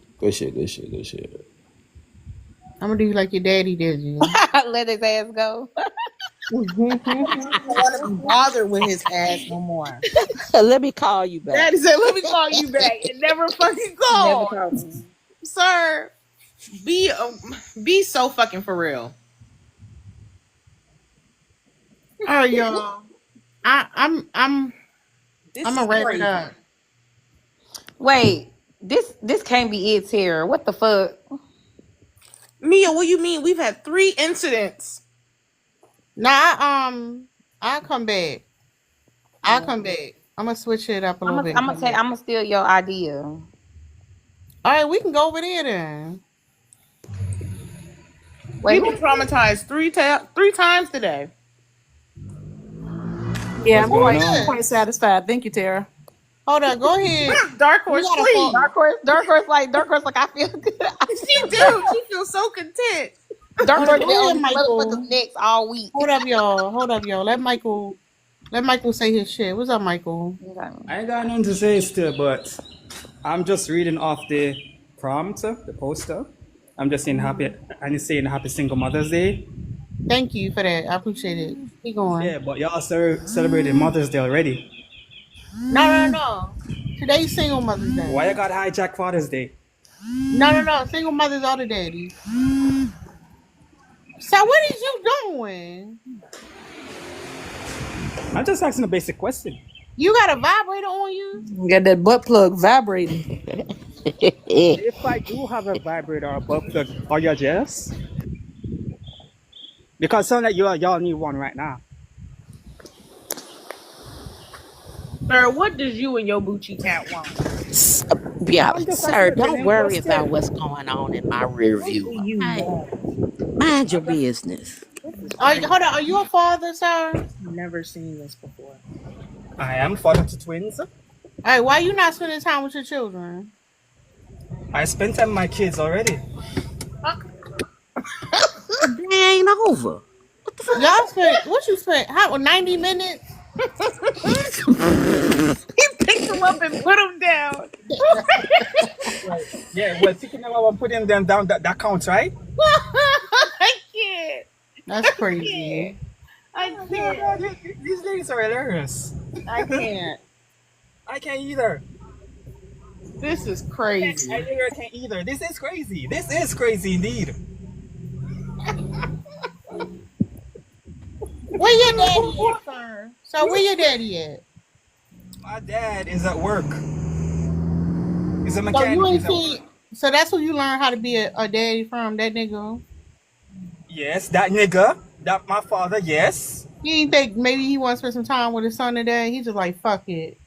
Good shit. Good shit. Good shit. I'm gonna do you like your daddy did you. Let his ass go. I don't want to be bothered with his ass no more. Let me call you back. Daddy said, "Let me call you back," and never fucking Never called. call me. Sir, be so fucking for real. All right, y'all. I'm This gonna is wrap it crazy. up. Wait, this can't be it, Tara. What the fuck? Mia, what you mean? We've had 3 incidents. Nah, I'll come back. I'll come back. I'm gonna switch it up a little bit. I'm gonna steal your idea. All right, we can go over there then. We've been traumatized 3 times today. Yeah, What's I'm going on? quite satisfied. Thank you, Tara. Hold on, go ahead. Dark Horse, You gotta please. fall- Dark Horse, like I feel good. She do. She feels so content. Dark Horse Go been on ahead, these Michael. motherfuckers' necks all week. Hold up, y'all. Let Michael say his shit. What's up, Michael? I ain't got nothing to say still, but I'm just reading off the prompt, the poster. I'm just saying happy single Mother's Day. Thank you for that. I appreciate it. Keep going. Yeah, but y'all celebrated Mother's Day already. No. Today's single Mother's Day. Why you got hijack Father's Day? No. Single mothers are the daddies. So what is you doing? I'm just asking a basic question. You got a vibrator on you? Got that butt plug vibrating. If I do have a vibrator or a butt plug, are you jealous? Because it sounds like y'all need one right now. Sir, what does you and your Bucci cat want? Yeah, I'm just sir, asking a don't genuine worry question. about what's going on in my rear view. Okay? Mind your business. Hold on. Are you a father, sir? Never seen this before. I am father to twins. All right. Why you not spending time with your children? I spent time with my kids already. It ain't over. Y'all spent what you spent? How 90 minutes? He picked him up and put him down. Right. Yeah, well, picking them up and putting them down, that counts, right? I can't. That's crazy. I No, can't. these ladies are hilarious. I can't. I can't either. This is I crazy. literally can't either. This is crazy. This is crazy indeed. Where your daddy at, sir? So where your daddy at? My dad is at work. He's a So mechanic. you ain't He's at see. work. So that's where you learn how to be a daddy from, that nigga. Yes, that nigga. That my father, yes. He ain't think maybe he wants to spend some time with his son today. He just like fuck it.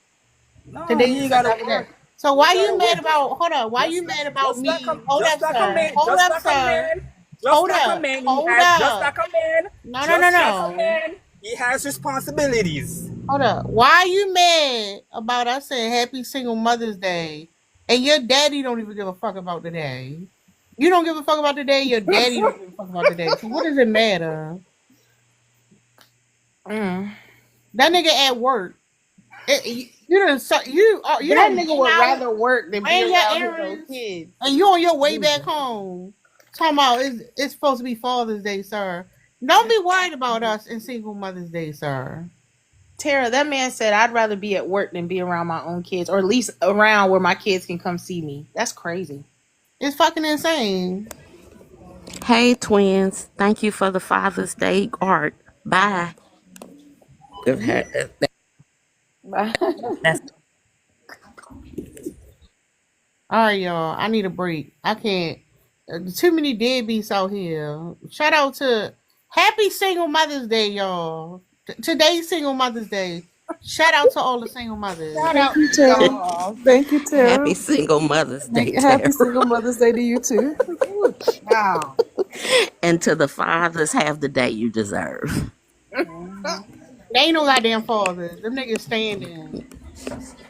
No, Today he is ain't gotta another day. work. So why He you gotta mad work. about? Hold on. Why you mad about me? Hold up, Just like a sir. man. Hold Just up, like a sir. man. Just Hold like a up. man. Hold Just up. like a man. No. Just like a man. He has responsibilities. Hold up. Why you mad about us saying Happy Single Mother's Day, and your daddy don't even give a fuck about the day? You don't give a fuck about the day. Your daddy don't give a fuck about the day. So what does it matter? That nigga at work. You done you That done nigga been would out rather work than be and your around his own errands, kids. and you on your way back home. Talking about it's supposed to be Father's Day, sir. Don't be worried about us in Single Mother's Day, sir. Tara, that man said I'd rather be at work than be around my own kids, or at least around where my kids can come see me. That's crazy. It's fucking insane. Hey, twins. Thank you for the Father's Day art. Bye. That's All right, y'all. I need a break. I can't. Too many deadbeats out here. Shout out to Happy Single Mother's Day, y'all. Today's Single Mother's Day. Shout out to all the single mothers. Thank you, Tara. Thank you, Tara. Happy Single Mother's Day, Happy Tara. Single Mother's Day to you too. Wow. And to the fathers, have the day you deserve. They ain't no goddamn fathers. Them niggas standing.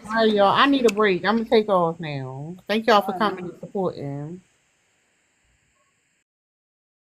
All right, y'all. I need a break. I'm gonna take off now. Thank y'all for coming and supporting.